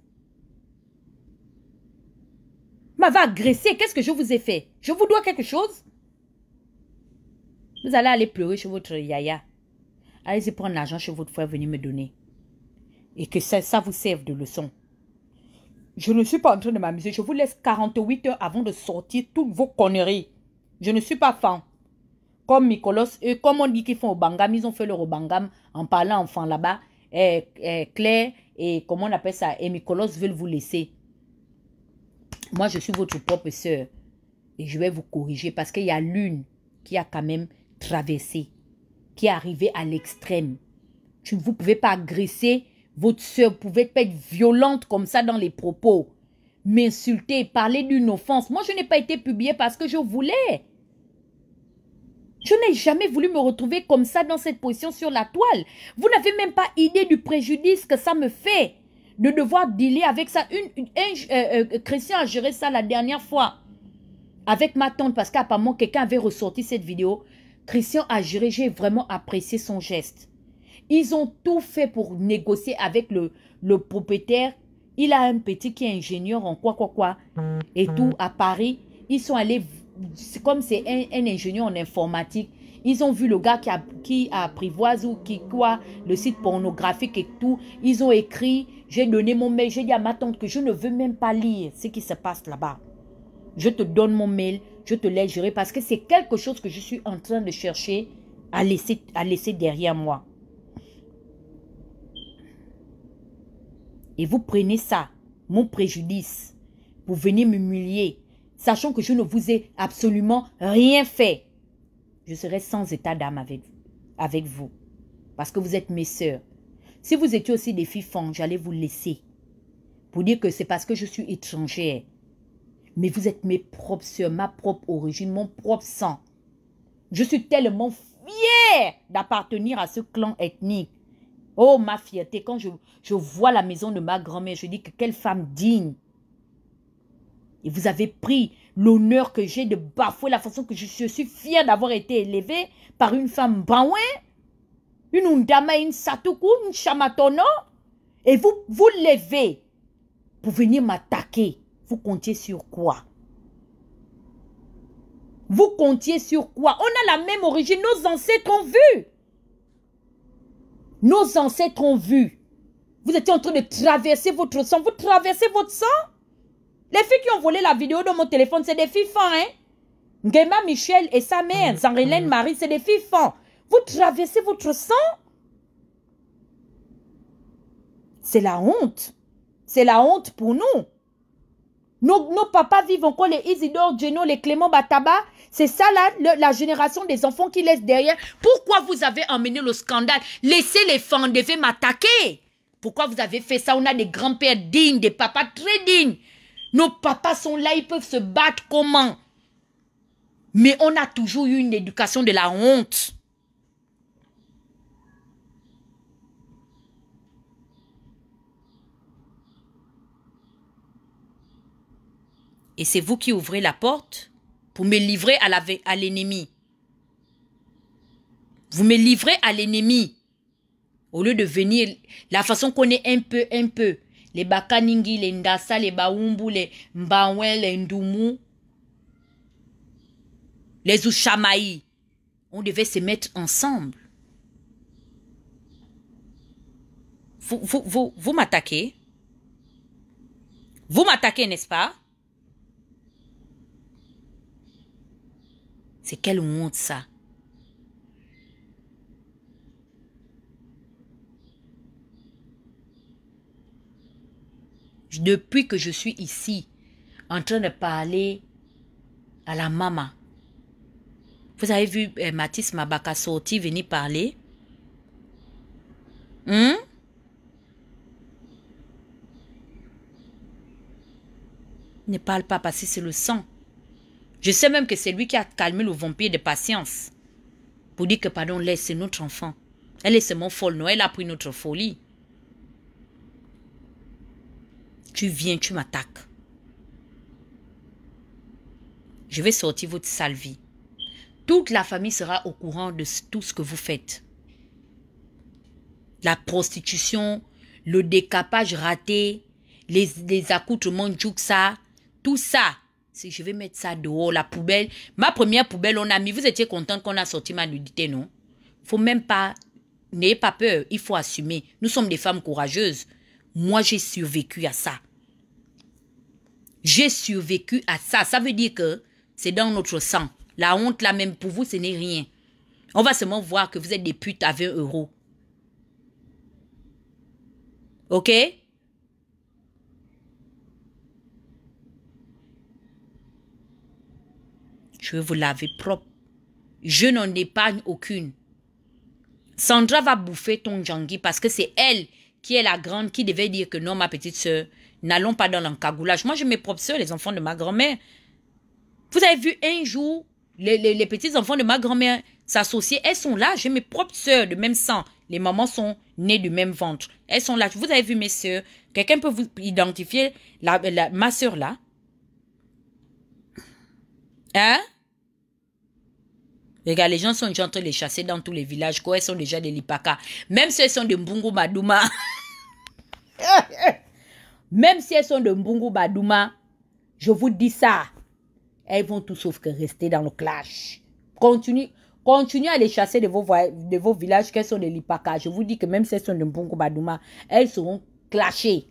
A: M'avait agressé, qu'est-ce que je vous ai fait? Je vous dois quelque chose? Vous allez aller pleurer chez votre yaya. Allez-y prendre l'argent chez votre frère, venir me donner. Et que ça vous serve de leçon. Je ne suis pas en train de m'amuser. Je vous laisse 48 heures avant de sortir toutes vos conneries. Je ne suis pas fan. Comme Mikolos, eux, comme on dit qu'ils font au Bangam, ils ont fait leur au Bangam en parlant enfant là-bas. Claire et comment on appelle ça, et Mikolos veulent vous laisser. Moi, je suis votre propre sœur. Et je vais vous corriger parce qu'il y a l'une qui a quand même traversé, qui est arrivée à l'extrême. Vous ne pouvez pas agresser votre sœur, vous pouvez pas être violente comme ça dans les propos. M'insulter, parler d'une offense. Moi, je n'ai pas été publiée parce que je voulais. Je n'ai jamais voulu me retrouver comme ça dans cette position sur la toile. Vous n'avez même pas idée du préjudice que ça me fait de devoir dealer avec ça. Christian a géré ça la dernière fois avec ma tante parce qu'apparemment quelqu'un avait ressorti cette vidéo. Christian a géré, j'ai vraiment apprécié son geste. Ils ont tout fait pour négocier avec le propriétaire. Il a un petit qui est ingénieur en quoi et tout à Paris. Ils sont allés, comme c'est un ingénieur en informatique, ils ont vu le gars qui apprivoise ou qui quoi, le site pornographique et tout. Ils ont écrit, j'ai donné mon mail, j'ai dit à ma tante que je ne veux même pas lire ce qui se passe là-bas. Je te donne mon mail, je te laisse gérer parce que c'est quelque chose que je suis en train de chercher à laisser derrière moi. Et vous prenez ça, mon préjudice, pour venir m'humilier, sachant que je ne vous ai absolument rien fait. Je serai sans état d'âme avec vous. Parce que vous êtes mes sœurs. Si vous étiez aussi des filles fangs, j'allais vous laisser. Pour dire que c'est parce que je suis étrangère. Mais vous êtes mes propres sœurs, ma propre origine, mon propre sang. Je suis tellement fière d'appartenir à ce clan ethnique. Oh, ma fierté, quand je vois la maison de ma grand-mère, je dis que quelle femme digne. Et vous avez pris l'honneur que j'ai de bafouer la façon que je suis fière d'avoir été élevée par une femme baouin, une undama, une satoukou, une chamatono. Et vous levez pour venir m'attaquer. Vous comptiez sur quoi? Vous comptiez sur quoi? On a la même origine, nos ancêtres ont vu. Nos ancêtres ont vu. Vous étiez en train de traverser votre sang. Vous traversez votre sang? Les filles qui ont volé la vidéo de mon téléphone, c'est des filles fins, hein? Nguema Michel et sa mère, Zanrélène Marie, c'est des filles fins. Vous traversez votre sang? C'est la honte. C'est la honte pour nous. Nos papas vivent encore, les Isidore Geno, les Clément Bataba. C'est ça là, la génération des enfants qui laissent derrière. Pourquoi vous avez emmené le scandale? Laissez les femmes devaient m'attaquer. Pourquoi vous avez fait ça? On a des grands-pères dignes, des papas très dignes. Nos papas sont là, ils peuvent se battre comment? Mais on a toujours eu une éducation de la honte. Et c'est vous qui ouvrez la porte pour me livrer à l'ennemi. Vous me livrez à l'ennemi. Au lieu de venir, la façon qu'on est un peu. Les Bakaningi, les Ndassa, les Baumbu, les Mbawen, les Ndoumou, les Ushamaï. On devait se mettre ensemble. Vous m'attaquez. Vous m'attaquez, n'est-ce pas? C'est quelle honte ça? Depuis que je suis ici, en train de parler à la maman. Vous avez vu Mathis Mabaka sortir, venir parler? Ne parle pas parce que c'est le sang. Je sais même que c'est lui qui a calmé le vampire de patience. Pour dire que, pardon, laisse, c'est notre enfant. Elle est seulement folle, non? Elle a pris notre folie. Tu viens, tu m'attaques. Je vais sortir votre sale vie. Toute la famille sera au courant de tout ce que vous faites. La prostitution, le décapage raté, les accoutrements Juxa, tout ça. Je vais mettre ça dehors, la poubelle. Ma première poubelle, on a mis. Vous étiez contente qu'on a sorti ma nudité, non? Faut même pas... N'ayez pas peur, il faut assumer. Nous sommes des femmes courageuses. Moi, j'ai survécu à ça. J'ai survécu à ça. Ça veut dire que c'est dans notre sang. La honte, là même, pour vous, ce n'est rien. On va seulement voir que vous êtes des putes à 20 €. OK? Je vais vous laver propre. Je n'en épargne aucune. Sandra va bouffer ton Djangui parce que c'est elle qui est la grande qui devait dire que non, ma petite soeur, n'allons pas dans l'encagoulage. Moi, j'ai mes propres soeurs, les enfants de ma grand-mère. Vous avez vu un jour, les petits enfants de ma grand-mère s'associer. Elles sont là, j'ai mes propres soeurs de même sang. Les mamans sont nées du même ventre. Elles sont là. Vous avez vu mes soeurs. Quelqu'un peut vous identifier ma soeur là? Hein? Regarde, les gens sont déjà en train de les chasser dans tous les villages. Quoi, elles sont déjà des Lipaka. Même si elles sont de Mbungu Badouma. Même si elles sont de Mbungu Badouma, je vous dis ça. Elles vont tout sauf que rester dans le clash. Continuez à les chasser de vos villages qu'elles sont des Lipaka. Je vous dis que même si elles sont de Mbungu Badouma, elles seront clashées.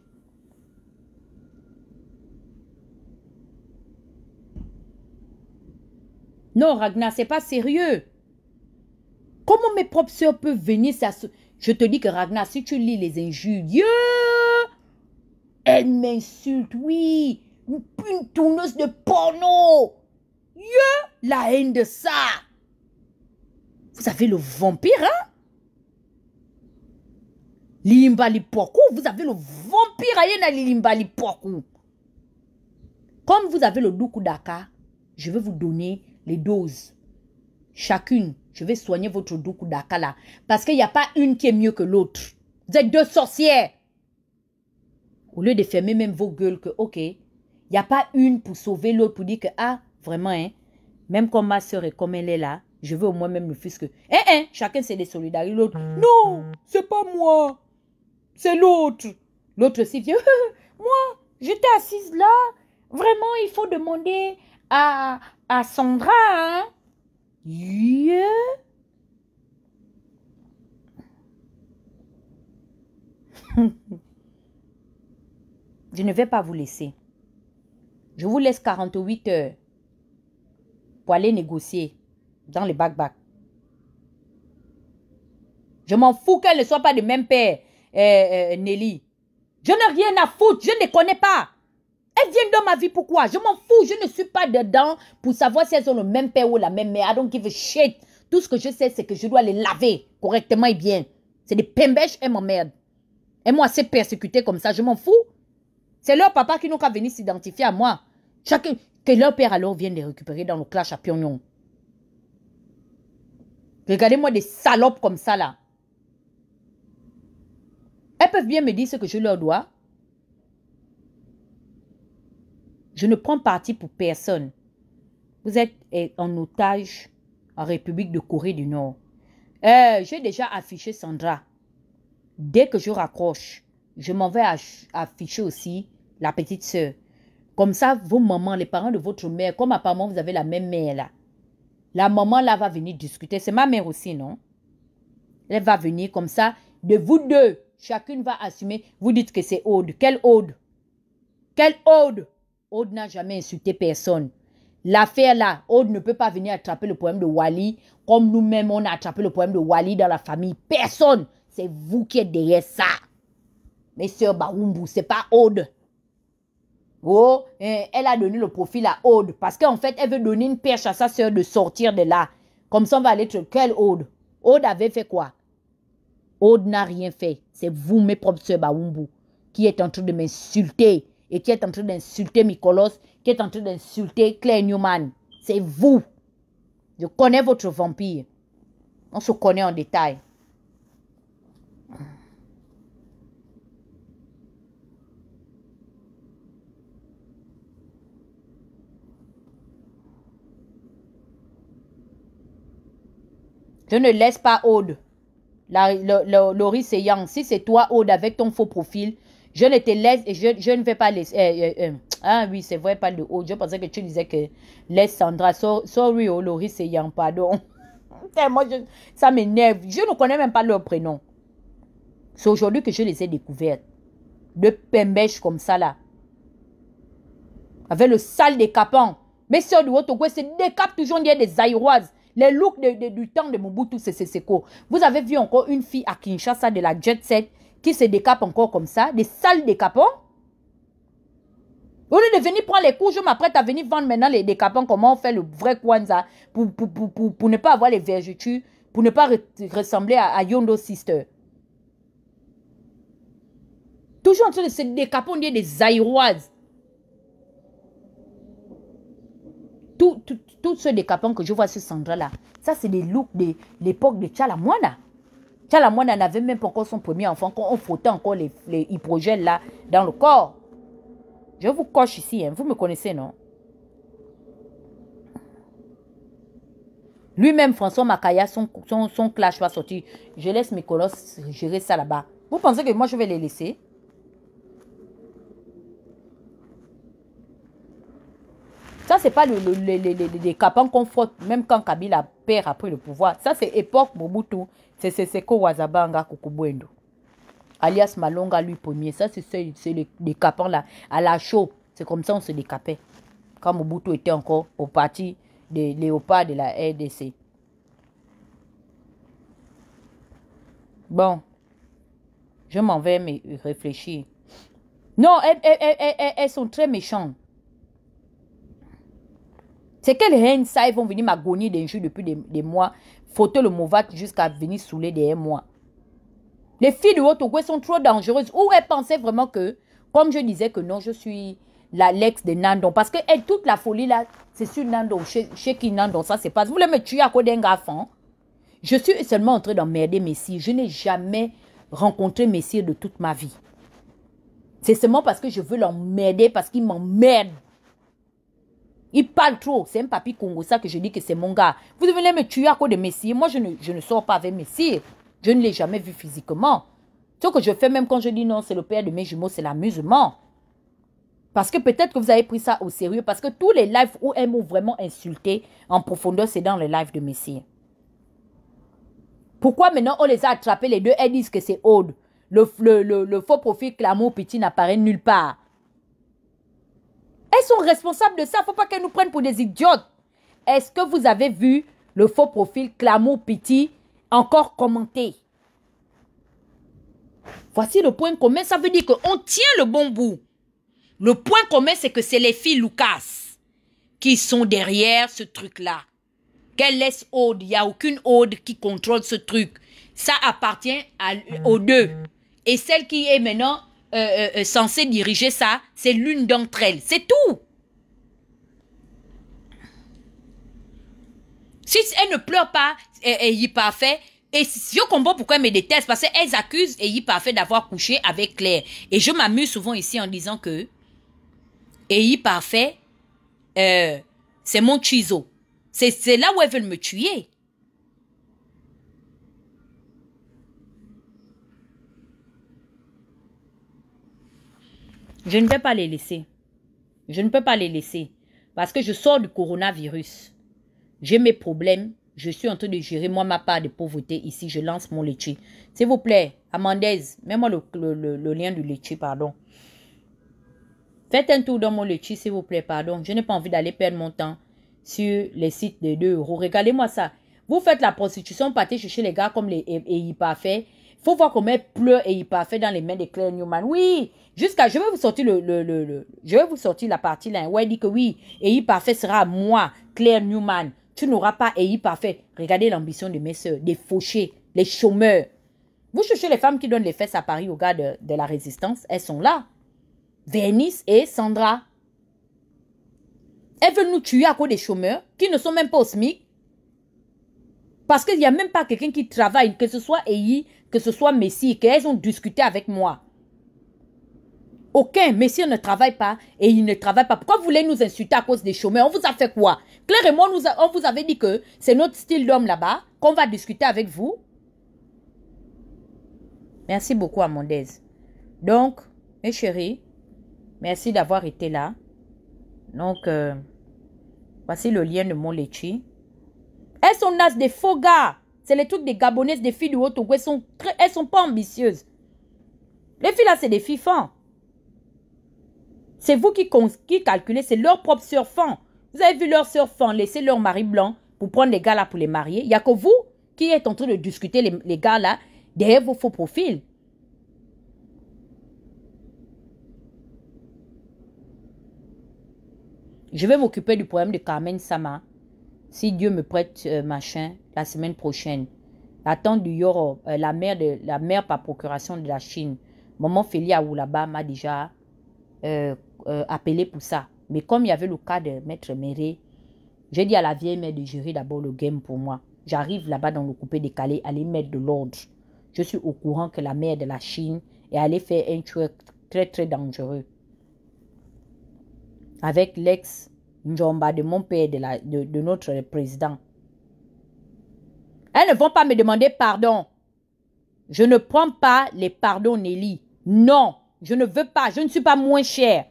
A: Non, Ragnar, c'est pas sérieux. Comment mes propres soeurs peuvent venir Je te dis que Ragnar, si tu lis les injures, elle m'insulte, oui. Une tourneuse de porno. La haine de ça. Vous avez le vampire, hein? Limbali Poku, vous avez le vampire, Ayena Limbali Poku. Comme vous avez le Doukou Daka, je vais vous donner les doses. Chacune, je vais soigner votre Doukou Daka là. Parce qu'il n'y a pas une qui est mieux que l'autre. Vous êtes deux sorcières. Au lieu de fermer même vos gueules que, ok, il n'y a pas une pour sauver l'autre, pour dire que, ah, vraiment, hein, même comme ma soeur et comme elle est là, je veux au moins même le fils que, chacun s'est désolidarisé. L'autre, non, c'est pas moi, c'est l'autre. L'autre aussi vient, moi, j'étais assise là, vraiment, il faut demander à Sandra, hein. Yeah. Je ne vais pas vous laisser. Je vous laisse 48 heures pour aller négocier dans les back-back. Je m'en fous qu'elle ne soit pas de même père, Nelly. Je n'ai rien à foutre, je ne les connais pas. Elles viennent dans ma vie, pourquoi? Je m'en fous, je ne suis pas dedans pour savoir si elles ont le même père ou la même mère. I don't give a shit. Tout ce que je sais, c'est que je dois les laver correctement et bien. C'est des pembèches, elles m'emmerdent. Elles m'ont assez persécuté comme ça, je m'en fous. C'est leur papa qui n'ont qu'à venir s'identifier à moi. Chacun, que leur père alors vienne les récupérer dans le clash à Pyongyang. Regardez-moi des salopes comme ça là. Elles peuvent bien me dire ce que je leur dois. Je ne prends parti pour personne. Vous êtes en otage en République de Corée du Nord. J'ai déjà affiché Sandra. Dès que je raccroche, je m'en vais afficher aussi la petite sœur. Comme ça, vos mamans, les parents de votre mère, comme apparemment vous avez la même mère là. La maman là va venir discuter. C'est ma mère aussi, non? Elle va venir comme ça. De vous deux, chacune va assumer. Vous dites que c'est Aude. Quelle Aude? Quelle Aude? Aude n'a jamais insulté personne. L'affaire là, Aude ne peut pas venir attraper le problème de Wally comme nous-mêmes on a attrapé le problème de Wally dans la famille. Personne. C'est vous qui êtes derrière ça. Mes sœurs Baoumbu, c'est pas Aude. Oh, elle a donné le profil à Aude. Parce qu'en fait, elle veut donner une perche à sa soeur de sortir de là. Comme ça, on va aller sur quelle Aude? Aude avait fait quoi? Aude n'a rien fait. C'est vous, mes propres soeurs Baoumbu, qui êtes en train de m'insulter. Et qui êtes en train d'insulter Mikolos, qui êtes en train d'insulter Claire Newman. C'est vous. Je connais votre vampire. On se connaît en détail. Je ne laisse pas Aude. Laurie Seyang, si c'est toi, Aude, avec ton faux profil, je ne te laisse et je ne vais pas laisser. Ah oui, c'est vrai, pas de Aude. Je pensais que tu disais que laisse Sandra. Sorry, oh, Laurie Seyang, pardon. Moi, ça m'énerve. Je ne connais même pas leur prénom. C'est aujourd'hui que je les ai découvertes. De pembèches comme ça, là. Avec le sale décapant. Mes soeurs du Haut-Togo, c'est décapent toujours des aïroises. Les looks du temps de Mobutu, c'est quoi? Vous avez vu encore une fille à Kinshasa de la Jet Set qui se décape encore comme ça? Des sales décapants? Au lieu de venir prendre les cours, je m'apprête à venir vendre maintenant les décapants. Comment on fait le vrai Kwanzaa pour ne pas avoir les vergetures, pour ne pas ressembler à Yondo Sister. Toujours en train de se décaper, on dit des aïroises. Tout ce décapant que je vois sur Sandra là, ça c'est des looks de l'époque de Tchalamouana. Tchalamouana n'avait même pas encore son premier enfant, quand on frottait encore les hyprogènes là dans le corps. Je vous coche ici, hein. Vous me connaissez, non? Lui-même, François Makaya, son clash va sortir. Je laisse mes colosses gérer ça là-bas. Vous pensez que moi je vais les laisser? Ça, c'est pas les capans qu'on frotte, même quand Kabila perd après le pouvoir. Ça, c'est époque Mobutu. C'est Wazabanga Kukubuendo. Alias Malonga, lui, premier. Ça, c'est les capans là. À la chaux. C'est comme ça on se décapait. Quand Mobutu était encore au parti des léopards de la RDC. Bon. Je m'en vais me réfléchir. Non, elles sont très méchantes. C'est quelles haines ça, ils vont venir m'agonir d'injures depuis des mois, frotter le movat jusqu'à venir saouler derrière moi. Les filles de Haut-Togo sont trop dangereuses. Ou elles pensaient vraiment que, comme je disais que non, je suis la Lex de Nandon. Parce que toute la folie là, c'est sur Nandon, chez qui Nandon, ça c'est pas. Vous voulez me tuer à cause d'un garçon? Je suis seulement en train d'emmerder Messire. Je n'ai jamais rencontré Messire de toute ma vie. C'est seulement parce que je veux l'emmerder, parce qu'il m'emmerde. Il parle trop. C'est un papy Congo, ça que je dis que c'est mon gars. Vous venez me tuer à cause de Messire. Moi, je ne sors pas avec Messire. Je ne l'ai jamais vu physiquement. Ce que je fais, même quand je dis non, c'est le père de mes jumeaux, c'est l'amusement. Parce que peut-être que vous avez pris ça au sérieux. Parce que tous les lives où elles m'ont vraiment insulté en profondeur, c'est dans les lives de Messire. Pourquoi maintenant on les a attrapés les deux? Elles disent que c'est Aude. Le faux profil Clamour Petit n'apparaît nulle part. Elles sont responsables de ça. Il ne faut pas qu'elles nous prennent pour des idiotes. Est-ce que vous avez vu le faux profil Clamour Petit encore commenté? Voici le point commun. Ça veut dire qu'on tient le bon bout. Le point commun, c'est que c'est les filles Lucas qui sont derrière ce truc-là. Qu'elle laisse Aude. Il n'y a aucune Aude qui contrôle ce truc. Ça appartient aux deux. Et celle qui est maintenant censée diriger ça, c'est l'une d'entre elles. C'est tout. Si elle ne pleure pas, Eyi Parfait, et je comprends pourquoi elle me déteste, parce qu'elles accusent Eyi Parfait d'avoir couché avec Claire. Et je m'amuse souvent ici en disant que Eyi Parfait, c'est mon chizo. C'est là où elles veulent me tuer. Je ne vais pas les laisser. Je ne peux pas les laisser. Parce que je sors du coronavirus. J'ai mes problèmes. Je suis en train de gérer moi ma part de pauvreté ici. Je lance mon litchi. S'il vous plaît, Amandaise, mets-moi le lien du litchi, pardon. Faites un tour dans mon litchi, s'il vous plaît, pardon. Je n'ai pas envie d'aller perdre mon temps sur les sites de 2 €. Regardez-moi ça. Vous faites la prostitution, partez chercher les gars comme les Eyi Parfait. Faut voir comment elle pleure et il parfait dans les mains de Claire Newman. Oui, jusqu'à, je vais vous sortir je vais vous sortir la partie là, où elle dit que oui, et il parfait sera à moi, Claire Newman. Tu n'auras pas et il parfait. Regardez l'ambition de mes soeurs, des fauchés, les chômeurs. Vous cherchez les femmes qui donnent les fesses à Paris au gars de la résistance, elles sont là. Vernice et Sandra. Elles veulent nous tuer à cause des chômeurs qui ne sont même pas au SMIC. Parce qu'il n'y a même pas quelqu'un qui travaille, que ce soit EI, que ce soit Messi, qu'elles ont discuté avec moi. Aucun Messi ne travaille pas et il ne travaille pas. Pourquoi vous voulez nous insulter à cause des chômeurs? On vous a fait quoi? Claire et moi, on vous avait dit que c'est notre style d'homme là-bas, qu'on va discuter avec vous. Merci beaucoup, Amandez. Donc, mes chéris, merci d'avoir été là. Donc, voici le lien de mon Litchi. Elles sont nazes, des faux gars. C'est les trucs des Gabonaises, des filles du Haut-Togo. Elles sont pas ambitieuses. Les filles là, c'est des filles fins. C'est vous qui calculez, c'est leur propre sœur fin. Vous avez vu leur sœur fin laisser leur mari blanc pour prendre les gars là pour les marier. Il n'y a que vous qui êtes en train de discuter les gars là derrière vos faux profils. Je vais m'occuper du problème de Carmen Sama. Si Dieu me prête machin la semaine prochaine. La tante du Yoro, la mère par procuration de la Chine, maman Félia Oulaba m'a déjà appelé pour ça. Mais comme il y avait le cas de Maître Méré, j'ai dit à la vieille mère de gérer d'abord le game pour moi. J'arrive là-bas dans le coupé décalé, aller mettre de l'ordre. Je suis au courant que la mère de la Chine est allée faire un truc très très dangereux. Avec l'ex Njomba de mon père, de notre président. Elles ne vont pas me demander pardon. Je ne prends pas les pardons, Nelly. Non, je ne veux pas. Je ne suis pas moins chère.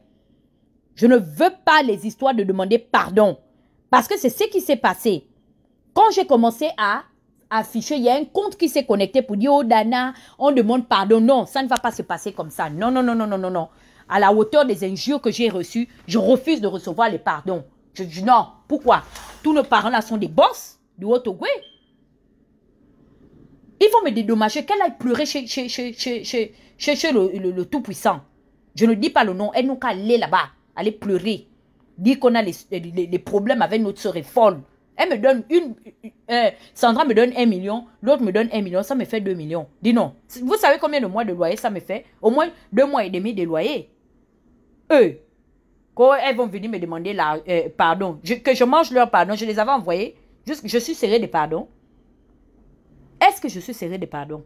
A: Je ne veux pas les histoires de demander pardon. Parce que c'est ce qui s'est passé. Quand j'ai commencé à afficher, il y a un compte qui s'est connecté pour dire, oh Dana, on demande pardon. Non, ça ne va pas se passer comme ça. Non, non, non, non, non, non, non. À la hauteur des injures que j'ai reçues, je refuse de recevoir les pardons. Je dis non. Pourquoi? Tous nos parents là sont des boss du Haut-Togo. Ils vont me dédommager qu'elle aille pleurer chez le Tout-Puissant. Je ne dis pas le nom. Elle n'a qu'à aller là-bas, aller pleurer. Dire qu'on a les problèmes avec notre sœur est folle. Elle me donne Sandra me donne 1 million, l'autre me donne 1 million, ça me fait 2 millions. Dis non. Vous savez combien de mois de loyer ça me fait? Au moins 2 mois et demi de loyer. Quand elles vont venir me demander pardon, que je mange leur pardon, je les avais envoyés. Je suis serré de pardon. Est-ce que je suis serré de pardon?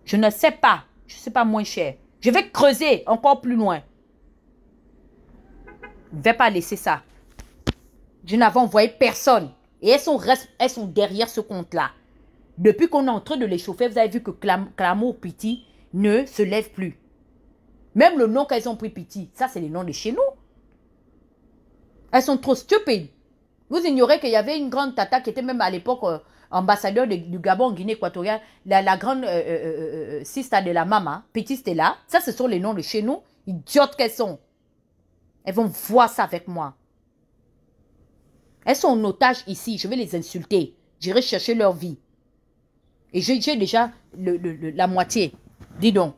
A: Je ne sais pas. Je ne sais pas moins cher. Je vais creuser encore plus loin. Je ne vais pas laisser ça. Je n'avais envoyé personne. Et elles sont derrière ce compte-là. Depuis qu'on est en train de les chauffer, vous avez vu que Clamour Piti ne se lève plus. Même le nom qu'elles ont pris Piti, ça c'est le nom de chez nous. Elles sont trop stupides. Vous ignorez qu'il y avait une grande tata qui était même à l'époque ambassadeur du Gabon en Guinée équatoriale, la grande sister de la maman, Petit Stella. Ça, ce sont les noms de chez nous. Idiotes qu'elles sont. Elles vont voir ça avec moi. Elles sont en otage ici. Je vais les insulter. J'irai chercher leur vie. Et j'ai déjà la moitié. Dis donc.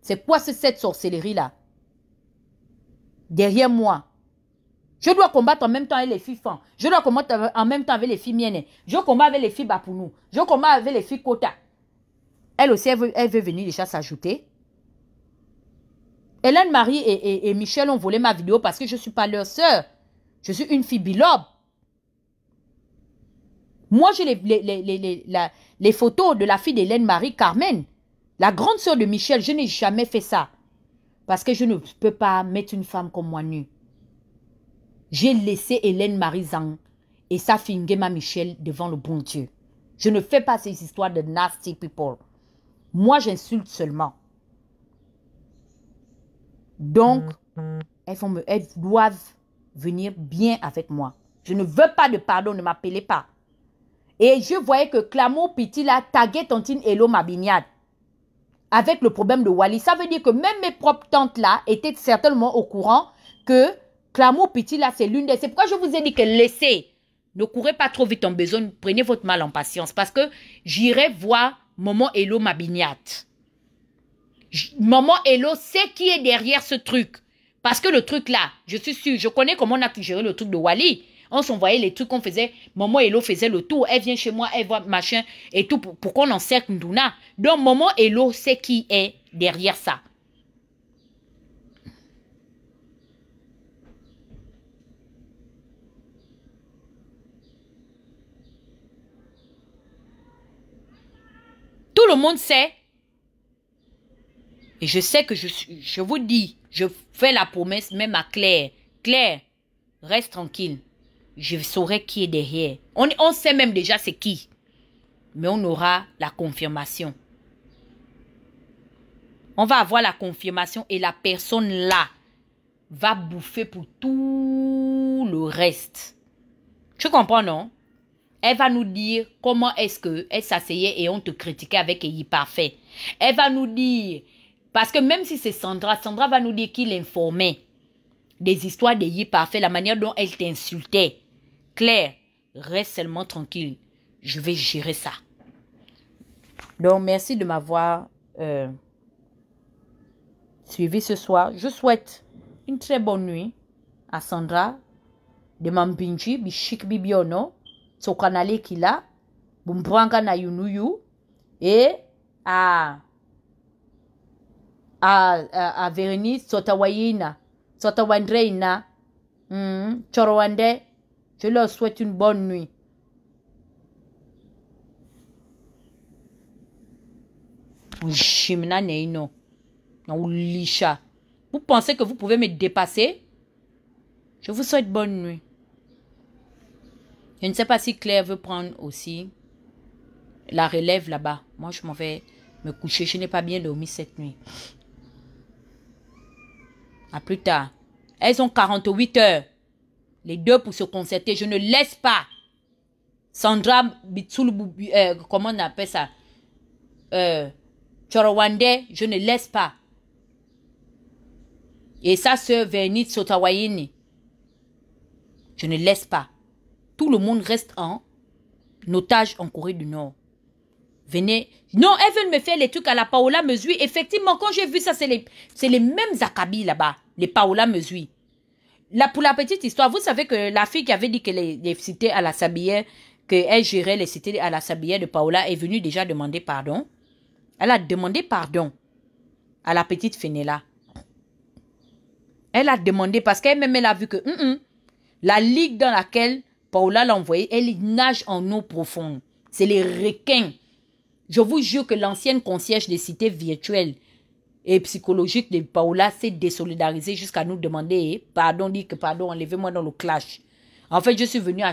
A: C'est quoi cette sorcellerie-là? Derrière moi. Je dois combattre en même temps avec les filles femmes. Je dois combattre en même temps avec les filles miennes. Je combats avec les filles Bapounou. Je combats avec les filles Kota. Elle aussi, elle veut venir déjà s'ajouter. Hélène Marie et Michel ont volé ma vidéo parce que je ne suis pas leur sœur. Je suis une fille bilobe. Moi, j'ai les photos de la fille d'Hélène Marie, Carmen. La grande sœur de Michel, je n'ai jamais fait ça. Parce que je ne peux pas mettre une femme comme moi nue. J'ai laissé Hélène Marie Zang et sa fille Ngema Michel devant le bon Dieu. Je ne fais pas ces histoires de nasty people. Moi, j'insulte seulement. Donc, elles doivent venir bien avec moi. Je ne veux pas de pardon, ne m'appelez pas. Et je voyais que Clamour Piti l'a tagué Tantine Hello Mabignade. Avec le problème de Wally. Ça veut dire que même mes propres tantes là étaient certainement au courant que Clamour Piti là c'est l'une des... C'est pourquoi je vous ai dit que laissez. Ne courez pas trop vite en besogne. Prenez votre mal en patience. Parce que j'irai voir Maman Hello Mabignat. Maman Hello sait qui est derrière ce truc. Parce que le truc là, je suis sûre, je connais comment on a pu gérer le truc de Wally. On s'envoyait les trucs qu'on faisait. Maman Hello faisait le tour. Elle vient chez moi, elle voit machin et tout pour qu'on encercle Nduna. Donc, Maman Hello sait qui est derrière ça. Tout le monde sait. Et je sais que je vous dis, je fais la promesse même à Claire. Claire, reste tranquille. Je saurai qui est derrière. On sait même déjà c'est qui. Mais on aura la confirmation. On va avoir la confirmation et la personne là va bouffer pour tout le reste. Tu comprends, non? Elle va nous dire comment est-ce qu'elle s'asseyait et on te critiquait avec Eyi Parfait. Elle va nous dire, parce que même si c'est Sandra, Sandra va nous dire qu'il informait des histoires d'Eyi Parfait, la manière dont elle t'insultait. Claire, reste seulement tranquille. Je vais gérer ça. Donc, merci de m'avoir suivi ce soir. Je souhaite une très bonne nuit à Sandra de Mambinji, Bichik Bibiono, Sokanale Kila, Bumbwanga na Yunuyu, et à Vérénice Sotawayina, Sotawandreina, Chorowande. Je leur souhaite une bonne nuit. Vous pensez que vous pouvez me dépasser? Je vous souhaite bonne nuit. Je ne sais pas si Claire veut prendre aussi la relève là-bas. Moi, je m'en vais me coucher. Je n'ai pas bien dormi cette nuit. À plus tard. Elles ont 48 heures. Les deux pour se concerter. Je ne laisse pas. Sandra Bitsulu, comment on appelle ça? Chorowande, je ne laisse pas. Et sa sœur Vernit Sotawayini, je ne laisse pas. Tout le monde reste en otage en Corée du Nord. Venez. Non, elles veulent me faire les trucs à la Paola Mesui. Effectivement, quand j'ai vu ça, c'est les mêmes acabis là-bas. Les Paola Mesui. Là, pour la petite histoire, vous savez que la fille qui avait dit que les cités à la Sabière, qu'elle gérait les cités à la Sabière de Paola, est venue déjà demander pardon. Elle a demandé pardon à la petite Fenella. Elle a demandé parce qu'elle-même, elle a vu que la ligue dans laquelle Paola l'a envoyée, elle nage en eau profonde. C'est les requins. Je vous jure que l'ancienne concierge des cités virtuelles et psychologiques de Paola s'est désolidarisée jusqu'à nous demander pardon, dit que pardon, enlevez-moi dans le clash. En fait, je suis venue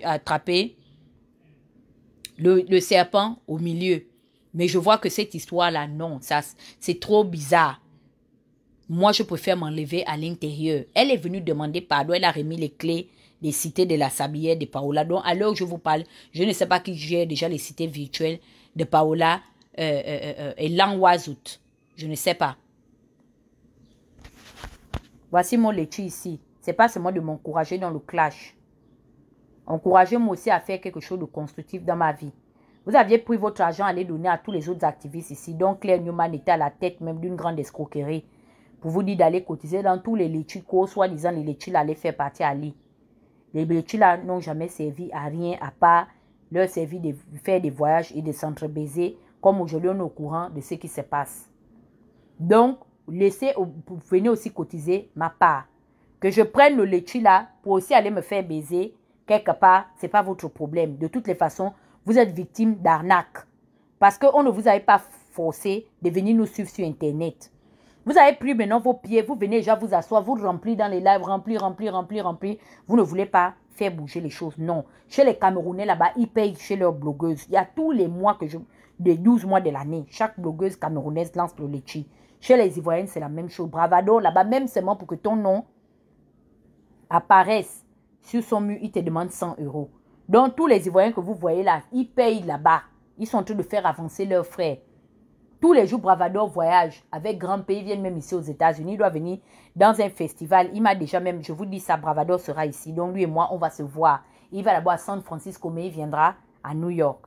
A: attraper le serpent au milieu. Mais je vois que cette histoire-là, non, c'est trop bizarre. Moi, je préfère m'enlever à l'intérieur. Elle est venue demander pardon. Elle a remis les clés des cités de la Sabière de Paola. Donc, à l'heure où je vous parle, je ne sais pas qui gère déjà les cités virtuelles de Paola et Langwazout. Je ne sais pas. Voici mon lecture ici. C'est pas seulement de m'encourager dans le clash. Encouragez-moi aussi à faire quelque chose de constructif dans ma vie. Vous aviez pris votre argent à aller donner à tous les autres activistes ici. Donc, Claire Newman était à la tête même d'une grande escroquerie. Pour vous dire d'aller cotiser dans tous les laitues, soi-disant les laitues allaient faire partie à lui. Les laitues là n'ont jamais servi à rien à part leur servir de faire des voyages et de s'entre-baiser. Comme aujourd'hui, on est au courant de ce qui se passe. Donc, venez aussi cotiser ma part. Que je prenne le laitue là pour aussi aller me faire baiser quelque part, ce n'est pas votre problème. De toutes les façons, vous êtes victime d'arnaque. Parce qu'on ne vous avait pas forcé de venir nous suivre sur Internet. Vous avez pris maintenant vos pieds, vous venez déjà vous asseoir, vous remplir dans les lives, remplir. Vous ne voulez pas faire bouger les choses. Non. Chez les Camerounais là-bas, ils payent chez leurs blogueuses. Il y a tous les mois des 12 mois de l'année. Chaque blogueuse camerounaise lance le laitue. Chez les Ivoiriennes, c'est la même chose. Bravado, là-bas, même seulement pour que ton nom apparaisse sur son mur, ils te demandent 100 €. Donc, tous les Ivoiriens que vous voyez là, ils payent là-bas. Ils sont en train de faire avancer leurs frères. Tous les jours, Bravador voyage avec grand pays. Ils viennent même ici aux États-Unis. Il doit venir dans un festival. Il m'a déjà même, je vous dis ça, Bravador sera ici. Donc, lui et moi, on va se voir. Il va d'abord à San Francisco, mais il viendra à New York.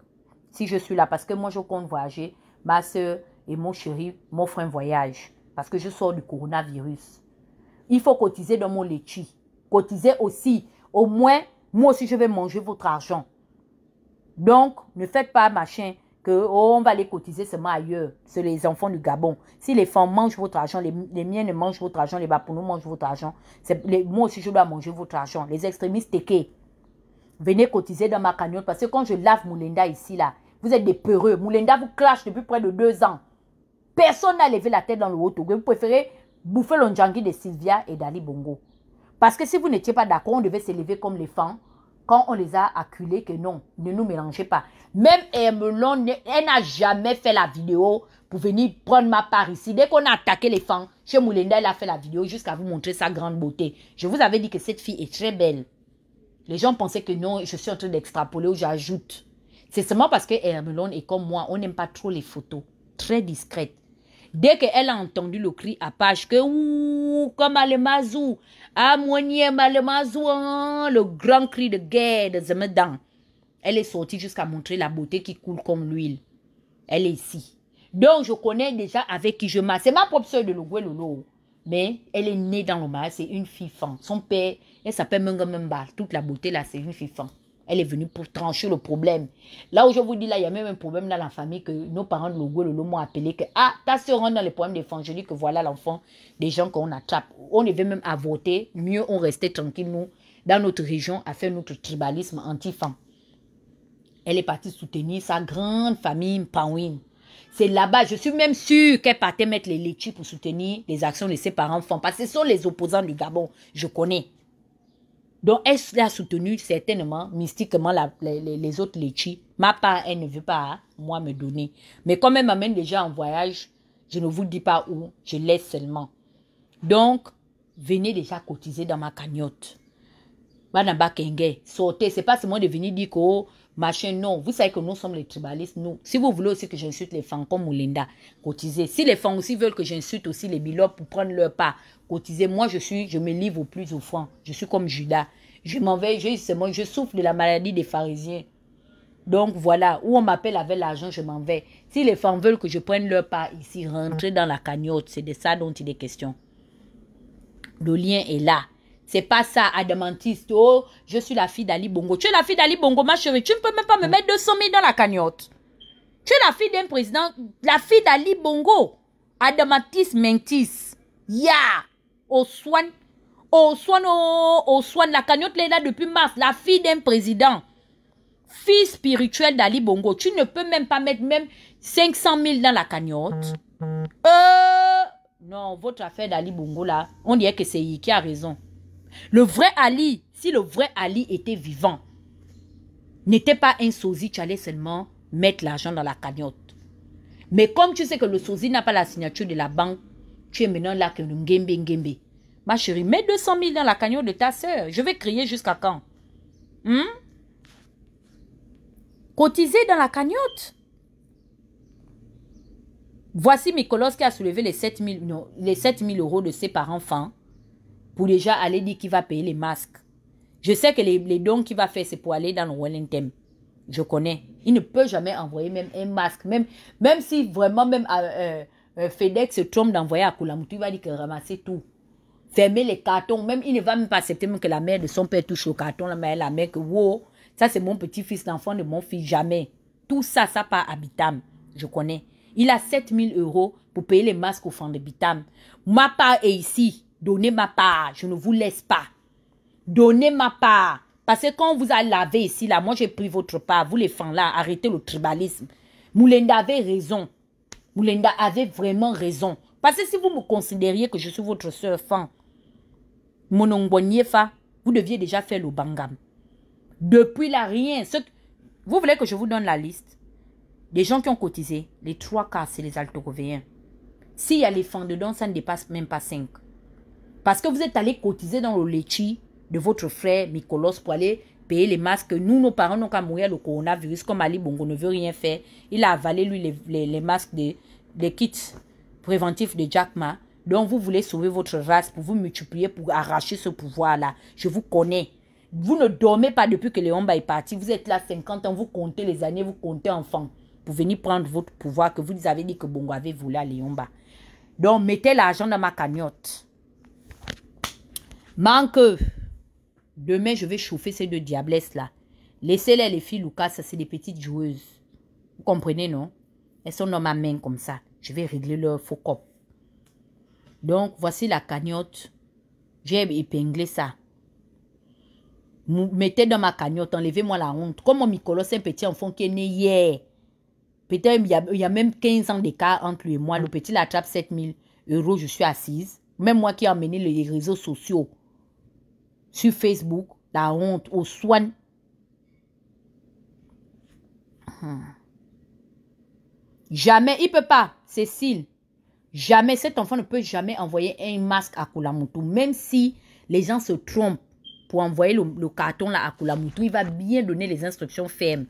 A: si je suis là, parce que moi, je compte voyager. Ma soeur et mon chéri m'offrent un voyage parce que je sors du coronavirus. Il faut cotiser dans mon litchi. Cotiser aussi. Au moins, moi aussi, je vais manger votre argent. Donc, ne faites pas machin que on va les cotiser seulement ailleurs. C'est les enfants du Gabon. Si les femmes mangent votre argent, les miens ne mangent votre argent, les Bapounou mangent votre argent. Moi aussi, je dois manger votre argent. Les extrémistes téqués, venez cotiser dans ma cagnotte parce que quand je lave Moulenda ici, là, vous êtes des peureux. Moulenda vous clash depuis près de 2 ans. Personne n'a levé la tête dans le Haut-Togo. Vous préférez bouffer l'onjangui de Sylvia et d'Ali Bongo. Parce que si vous n'étiez pas d'accord, on devait s'élever comme les femmes quand on les a acculés que non, ne nous mélangez pas. Même Hermelon, elle n'a jamais fait la vidéo pour venir prendre ma part ici. Dès qu'on a attaqué les femmes, chez Moulenda, elle a fait la vidéo jusqu'à vous montrer sa grande beauté. Je vous avais dit que cette fille est très belle. Les gens pensaient que non, je suis en train d'extrapoler ou j'ajoute. C'est seulement parce que Hermelon est comme moi, on n'aime pas trop les photos. Très discrète. Dès qu'elle a entendu le cri à page que ouh, comme Alemazou, Amonième Alemazou, le grand cri de guerre de Zemedan, elle est sortie jusqu'à montrer la beauté qui coule comme l'huile. Elle est ici. Donc je connais déjà avec qui je marche. C'est ma propre soeur de Logwe Lolo. Mais elle est née dans le mariage, c'est une fille femme. Son père, elle s'appelle Mengamemba. Toute la beauté là, c'est une fille femme. Elle est venue pour trancher le problème. Là où je vous dis, là, il y a même un problème dans la famille que nos parents de Logwe Lolo m'ont appelé que ah, ta soeur rentre dans les problèmes d'enfants. Je dis que voilà l'enfant des gens qu'on attrape. On devait même avorter. Mieux, on restait tranquille, nous, dans notre région, à faire notre tribalisme anti-femme. Elle est partie soutenir sa grande famille Mpawin. C'est là-bas, je suis même sûre qu'elle partait mettre les litchis pour soutenir les actions de ses parents femmes. Parce que ce sont les opposants du Gabon, je connais. Donc, elle a soutenu certainement, mystiquement, les autres litchis. Ma part, elle ne veut pas, moi, me donner. Mais comme elle m'amène déjà en voyage, je ne vous dis pas où, je laisse seulement. Donc, venez déjà cotiser dans ma cagnotte. Banaba Kenge, sortez. C'est pas seulement de venir dire que, oh, machin, non. Vous savez que nous sommes les tribalistes, nous. Si vous voulez aussi que j'insulte les femmes comme Moulinda, cotisez. Si les femmes aussi veulent que j'insulte aussi les bilopes pour prendre leur part, cotisez. Moi, je me livre au plus offrant. Je suis comme Judas. Je m'en vais, je souffre de la maladie des pharisiens. Donc, voilà. Où on m'appelle avec l'argent, je m'en vais. Si les femmes veulent que je prenne leur part ici, rentrer dans la cagnotte, c'est de ça dont il est question. Le lien est là. C'est pas ça, adamantiste. Oh, je suis la fille d'Ali Bongo. Tu es la fille d'Ali Bongo, ma chérie. Tu ne peux même pas me mettre 200 000 dans la cagnotte. Tu es la fille d'un président, la fille d'Ali Bongo. Adamantis Mentis. Ya. Oswan. Oswan. La cagnotte est là depuis mars. La fille d'un président. Fille spirituelle d'Ali Bongo. Tu ne peux même pas mettre même 500 000 dans la cagnotte. Non, votre affaire d'Ali Bongo là, on dirait que c'est qui a raison. Le vrai Ali, si le vrai Ali était vivant, n'était pas un sosie, tu allais seulement mettre l'argent dans la cagnotte. Mais comme tu sais que le sosie n'a pas la signature de la banque, tu es maintenant là que le ngembe. Ma chérie, mets 200 000 dans la cagnotte de ta soeur. Je vais crier jusqu'à quand? Cotiser dans la cagnotte. Voici Mikolos qui a soulevé les 7 000 euros de ses parents enfants pour déjà aller dire qu'il va payer les masques. Je sais que les dons qu'il va faire, c'est pour aller dans le Wellington. Je connais. Il ne peut jamais envoyer même un masque. Même si vraiment même FedEx se trompe d'envoyer à Koulamoutou, il va dire que ramasser tout. Fermer les cartons. Même il ne va même pas accepter même que la mère de son père touche au carton. La mère que, wow, ça c'est mon petit-fils, l'enfant de mon fils. Jamais. Tout ça, ça part à Bitam. Je connais. Il a 7 000 euros pour payer les masques aux femmes de Bitam. Ma part est ici. Donnez ma part. Je ne vous laisse pas. Donnez ma part. Parce que quand on vous a lavé ici, là, moi j'ai pris votre part. Vous les femmes là, arrêtez le tribalisme. Moulenda avait raison. Moulenda avait vraiment raison. Parce que si vous me considériez que je suis votre soeur femme, Monongbonyefa, vous deviez déjà faire le bangam. Depuis là, rien. Vous voulez que je vous donne la liste des gens qui ont cotisé? Les 3 quarts, c'est les altogovéens. S'il y a les femmes dedans, ça ne dépasse même pas 5. Parce que vous êtes allé cotiser dans le litchi de votre frère Mikolos pour aller payer les masques. Nous, nos parents n'ont qu'à mourir le coronavirus. Comme Ali Bongo ne veut rien faire, il a avalé, lui, les masques, les kits préventifs de Jack Ma. Donc, vous voulez sauver votre race pour vous multiplier, pour arracher ce pouvoir-là. Je vous connais. Vous ne dormez pas depuis que Léomba est parti. Vous êtes là 50 ans, vous comptez les années, vous comptez enfants pour venir prendre votre pouvoir que vous avez dit que Bongo avait voulu à Léomba. Donc, mettez l'argent dans ma cagnotte. Manque. Demain, je vais chauffer ces deux diablesses là. Laissez-les, les filles Lucas, c'est des petites joueuses. Vous comprenez, non? Elles sont dans ma main comme ça. Je vais régler leur faux cop. Donc, voici la cagnotte. J'ai épinglé ça. Mettez dans ma cagnotte, enlevez-moi la honte. Comme mon Nicolas, c'est un petit enfant qui est né hier. Peut-être il y a même 15 ans d'écart entre lui et moi. Le petit l'attrape 7000 €, je suis assise. Même moi qui ai emmené les réseaux sociaux sur Facebook, la honte, aux soins. Jamais, il ne peut pas, Cécile. Jamais, cet enfant ne peut jamais envoyer un masque à Kulamutu. Même si les gens se trompent pour envoyer le carton là à Kulamutu, il va bien donner les instructions fermes.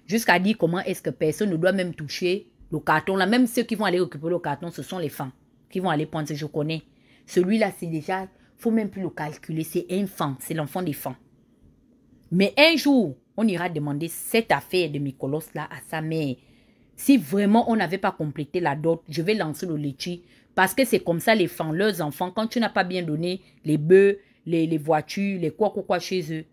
A: Jusqu'à dire comment est-ce que personne ne doit même toucher le carton là. Même ceux qui vont aller occuper le carton, ce sont les femmes qui vont aller prendre, je connais. Celui-là, c'est déjà, il ne faut même plus le calculer. C'est un fan, c'est l'enfant des fans. Mais un jour, on ira demander cette affaire de Mikolos là à sa mère. Si vraiment on n'avait pas complété la dot, je vais lancer le litchi. Parce que c'est comme ça les fans, leurs enfants, quand tu n'as pas bien donné les bœufs, les voitures, les quoi chez eux,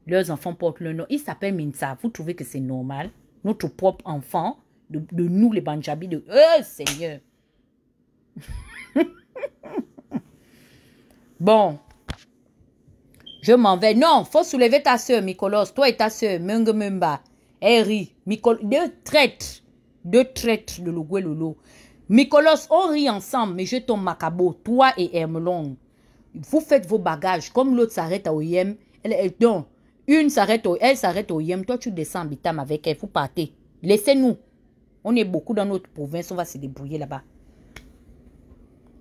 A: leurs enfants portent le nom. Il s'appelle Minsa. Vous trouvez que c'est normal? Notre propre enfant, de nous les Banjabis, de... Oh Seigneur! Bon. Je m'en vais. Non, faut soulever ta soeur, Mikolos. Toi et ta soeur, Mungemumba. Eri, deux traîtres de Logwe Lolo. Mikolos, on rit ensemble, mais je tombe macabo. Toi et Hermelon. Vous faites vos bagages. Comme l'autre s'arrête à Oyem. Donc, elle s'arrête au Oyem. Toi, tu descends en Bitam avec elle. Vous partez. Laissez-nous. On est beaucoup dans notre province. On va se débrouiller là-bas.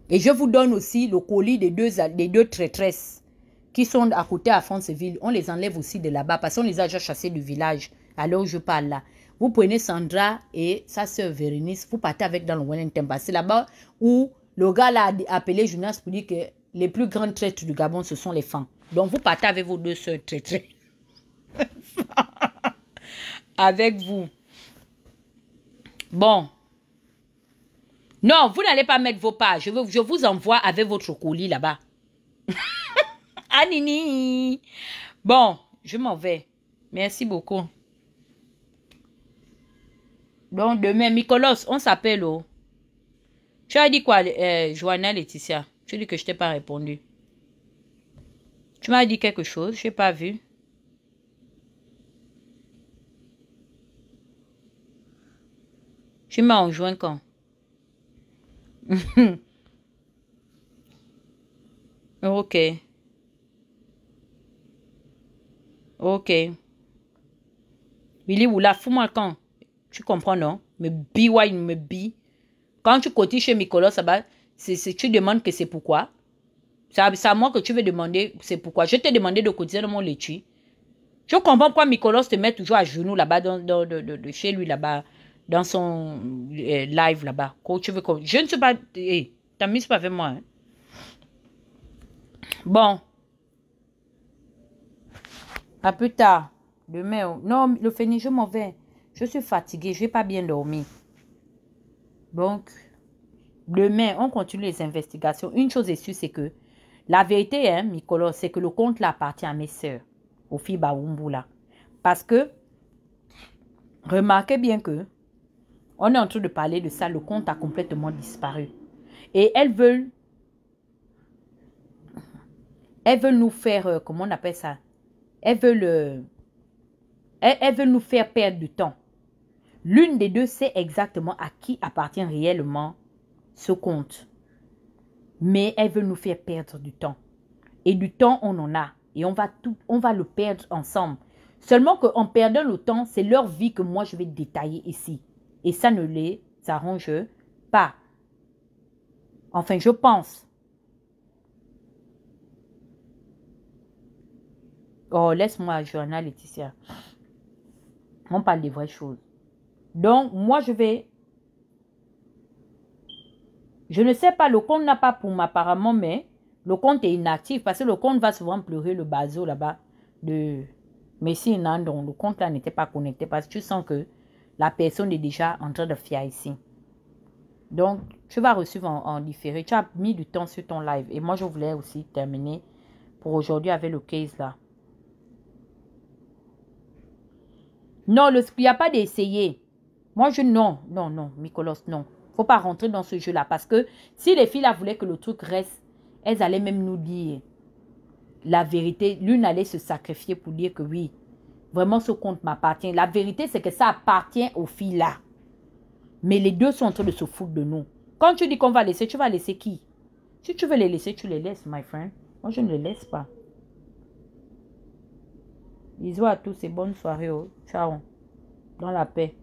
A: Et je vous donne aussi le colis des deux traîtresses qui sont à côté à Franceville. On les enlève aussi de là-bas parce qu'on les a déjà chassés du village. Alors je parle là. Vous prenez Sandra et sa soeur Vérénice, vous partez avec dans le Wellington. C'est là-bas où le gars l'a appelé Jonas pour dire que les plus grandes traites du Gabon, ce sont les femmes. Donc vous partez avec vos deux soeurs traîtres. Avec vous. Bon. Non, vous n'allez pas mettre vos pas. Je vous envoie avec votre colis là-bas. Anini. Bon, je m'en vais. Merci beaucoup. Donc, demain, Mikolos, on s'appelle. Oh. Tu as dit quoi, Joanna Laetitia? Tu dis que je t'ai pas répondu. Tu m'as dit quelque chose, je n'ai pas vu. Tu m'as enjoint quand? Ok. Ok. Billy Oula, fous-moi quand? Tu comprends, non? Me bi, ouais, me bi. Quand tu cotises chez Mikolos, tu demandes que c'est pourquoi. C'est à moi que tu veux demander c'est pourquoi. Je t'ai demandé de cotiser dans mon laitue. Je comprends pourquoi Mikolos te met toujours à genoux là-bas, de chez lui là-bas, dans son live là-bas. Je ne sais pas. Hey, t'amuses pas avec moi. Hein? Bon. À plus tard. Demain. Non, le fini, je m'en vais. Je suis fatiguée. Je n'ai pas bien dormi. Donc, demain, on continue les investigations. Une chose est sûre, c'est que la vérité, hein, Mikolos, c'est que le compte là appartient à mes sœurs, aux filles Baoumbu là. Parce que, remarquez bien que, on est en train de parler de ça, le compte a complètement disparu. Et elles veulent nous faire, comment on appelle ça? Elles veulent nous faire perdre du temps. L'une des deux sait exactement à qui appartient réellement ce compte. Mais elles veulent nous faire perdre du temps. Et du temps, on en a. Et on va le perdre ensemble. Seulement qu'en perdant le temps, c'est leur vie que moi, je vais détailler ici. Et ça ne les arrange pas. Enfin, je pense. Oh, laisse-moi, Joanna Laetitia. On parle des vraies choses. Donc, moi, je ne sais pas, le compte n'a pas pour apparemment, mais le compte est inactif parce que le compte va souvent pleurer le bateau là-bas. de Messi Nandon, le compte là n'était pas connecté parce que tu sens que la personne est déjà en train de fier ici. Donc, tu vas recevoir en différé. Tu as mis du temps sur ton live. Et moi, je voulais aussi terminer pour aujourd'hui avec le case là. Non, il n'y a pas d'essayer. Moi, non, Nicolas, non. Faut pas rentrer dans ce jeu-là. Parce que si les filles là voulaient que le truc reste, elles allaient même nous dire la vérité. L'une allait se sacrifier pour dire que oui, vraiment ce compte m'appartient. La vérité, c'est que ça appartient aux filles là. Mais les deux sont en train de se foutre de nous. Quand tu dis qu'on va laisser, tu vas laisser qui? Si tu veux les laisser, tu les laisses, my friend. Moi, je ne les laisse pas. Bisous à tous et bonne soirée. Oh. Ciao. Dans la paix.